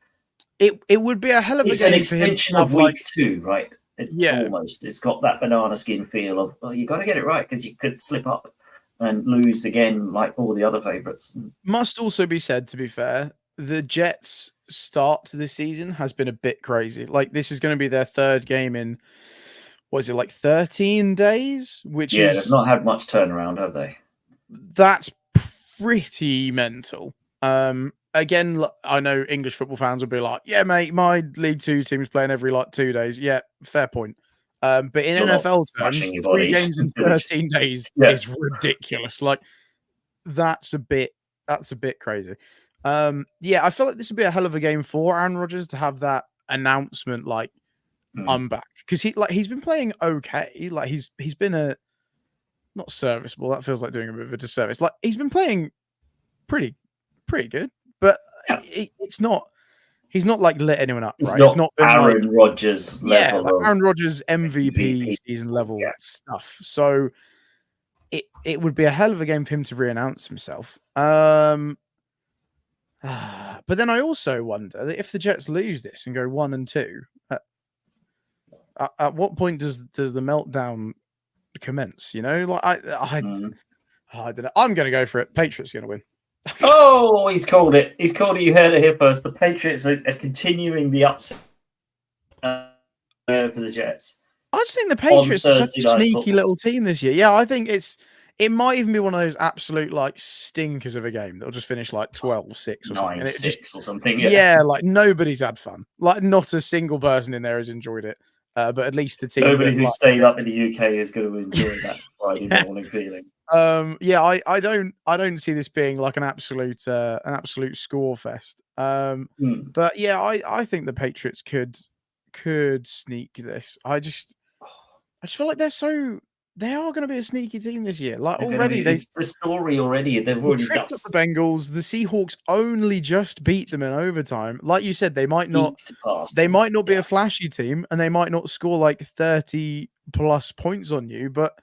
It would be a hell of a game. It's an extension of week 2, right? Yeah, almost. It's got that banana skin feel of, you got to get it right because you could slip up. and lose again like all the other favourites. Must also be said, to be fair, the Jets' start to this season has been a bit crazy. Like, this is going to be their third game in, what is it, like 13 days? Which is... they've not had much turnaround, have they? That's pretty mental. Again, I know English football fans will be like, yeah, mate, my League Two team is playing every, 2 days. Yeah, fair point. But in NFL terms, 3 games in 13 days is ridiculous. Like, that's a bit crazy. I feel like this would be a hell of a game for Aaron Rodgers to have that announcement, like, I'm back. Because he's been playing okay. Like, he's been not serviceable. That feels like doing a bit of a disservice. Like, he's been playing pretty good, but it's not. He's not like lit anyone up, right? It's not Aaron Rodgers level. Like Aaron Rodgers MVP season level stuff. So it would be a hell of a game for him to re-announce himself. But then I also wonder that if the Jets lose this and go 1-2, at what point does the meltdown commence? You know, like I don't know. I'm going to go for it. Patriots going to win. Oh, he's called it. He's called it. You heard it here first. The Patriots are continuing the upset for the Jets. I just think the Patriots are such a sneaky little team this year. Yeah, I think it might even be one of those absolute like stinkers of a game that'll just finish like 12-6 or something. 9-6 or something. Yeah, like nobody's had fun. Like not a single person in there has enjoyed it. But at least the team. Nobody who stayed up in the UK is going to enjoy that Friday morning feeling. I don't see this being like an absolute score fest. But yeah, I think the Patriots could sneak this. I just feel like they are going to be a sneaky team this year. Like already, it's the story already. They've already tripped up the Bengals. The Seahawks only just beat them in overtime. Like you said, they might not be a flashy team, and they might not score like 30+ points on you, but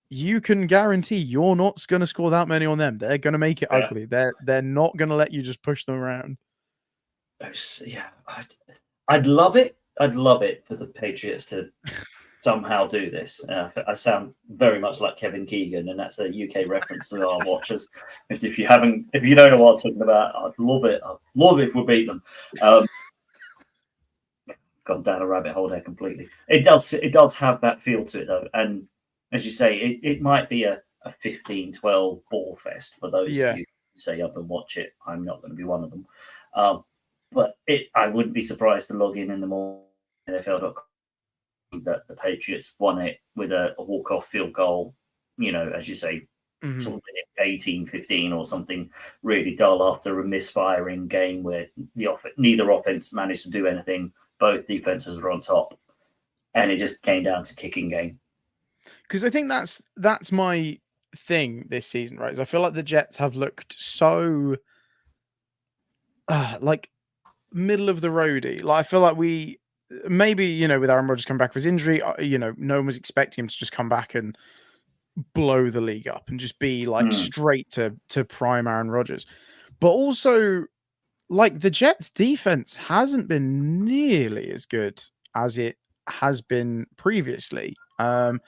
you can guarantee you're not going to score that many on them. They're going to make it ugly. They're not going to let you just push them around. Yeah, I'd love it. I'd love it for the Patriots to somehow do this. I sound very much like Kevin Keegan, and that's a UK reference to our watchers. If you don't know what I'm talking about, I'd love it. I'd love it if we beat them. Gone down a rabbit hole there completely. It does have that feel to it though, and as you say, it might be a 15-12 ball fest for those of you who stay up and watch it. I'm not going to be one of them, but I wouldn't be surprised to log in the morning NFL.com that the Patriots won it with a walk-off field goal, as you say, 18-15 or something really dull after a misfiring game where neither offense managed to do anything. Both defenses were on top, and it just came down to kicking game. Because I think that's my thing this season, right? Is I feel like the Jets have looked so like middle of the roady. Like I feel like we maybe with Aaron Rodgers coming back from his injury, no one was expecting him to just come back and blow the league up and just be like straight to prime Aaron Rodgers. But also, like the Jets defense hasn't been nearly as good as it has been previously. Like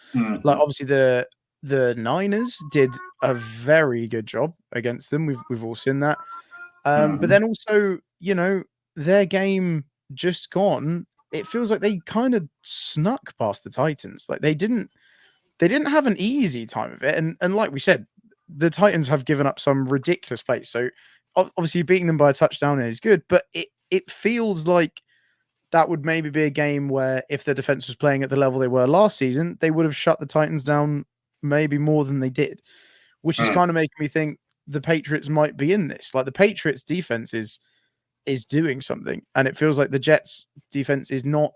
obviously the Niners did a very good job against them. We've all seen that. But then also, their game just gone. It feels like they kind of snuck past the Titans. Like they didn't have an easy time of it. And like we said, the Titans have given up some ridiculous plays. So obviously beating them by a touchdown is good, but it feels like that would maybe be a game where if the defense was playing at the level they were last season, they would have shut the Titans down maybe more than they did, which is kind of making me think the Patriots might be in this. Like the Patriots defense is doing something, and it feels like the Jets defense is not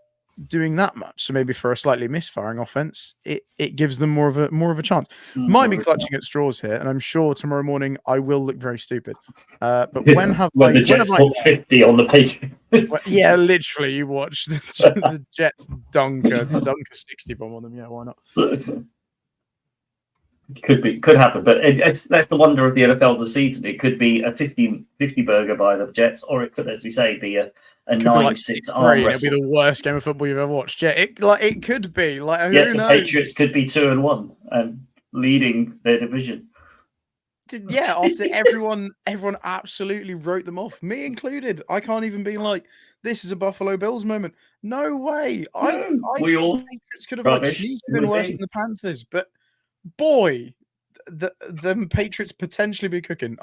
doing that much. So maybe for a slightly misfiring offense, it gives them more of a chance. Might be clutching at straws here, and I'm sure tomorrow morning I will look very stupid. But when the Jets put 50 on the Patriots? Yeah, literally, you watch the Jets dunk a 60 bomb on them. Yeah, why not? Could happen, but that's the wonder of the NFL this season. It could be a 50 burger by the Jets, or it could, as we say, be a 9-6 arm wrestle. It'd be the worst game of football you've ever watched. Yeah, it could be. Like who knows? The Patriots could be 2-1 and leading their division. Yeah, after everyone absolutely wrote them off, me included. I can't even be like, this is a Buffalo Bills moment. No way. I we think all the Patriots could have rubbish. sneaky been worse than the Panthers, but boy, the Patriots potentially be cooking.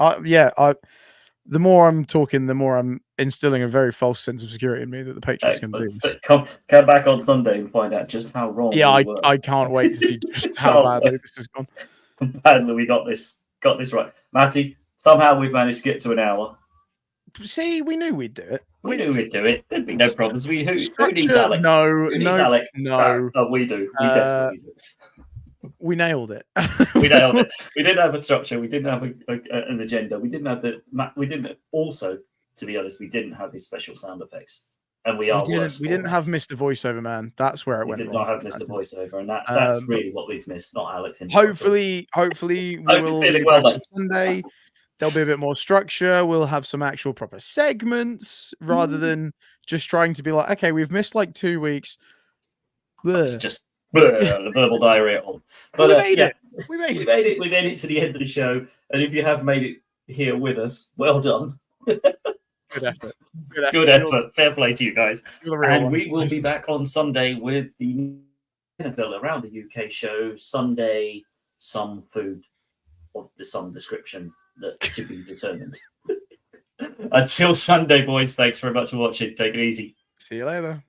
The more I'm talking, the more I'm instilling a very false sense of security in me that the Patriots can do this. Come back on Sunday and find out just how wrong. Yeah, we were. I can't wait to see just how badly this has gone. Badly, we got this right, Matty. Somehow we've managed to get to an hour. See, we knew we'd do it. We knew we'd do it. There'd be no problems. Who needs Alec? No, who needs Alec? No. We do. We desperately do. We nailed it. We nailed it. We didn't have a structure. We didn't have an agenda. We didn't have We didn't also, to be honest, we didn't have these special sound effects. And we didn't have Mr. Voiceover Man. That's where it went wrong. We did not have Mr. Voiceover, and that's really what we've missed. Not Alex. Hopefully, we will be back on Sunday. There'll be a bit more structure. We'll have some actual proper segments rather than just trying to be like, okay, we've missed like 2 weeks. It's just the verbal diarrhea. But we made it. We made it. We made it to the end of the show, and if you have made it here with us, well done. Good effort. Good effort. Fair play to you guys. And we will be back on Sunday with the NFL Around the UK show. Sunday, some food of some description that to be determined. Until Sunday, boys. Thanks very much for watching. Take it easy. See you later.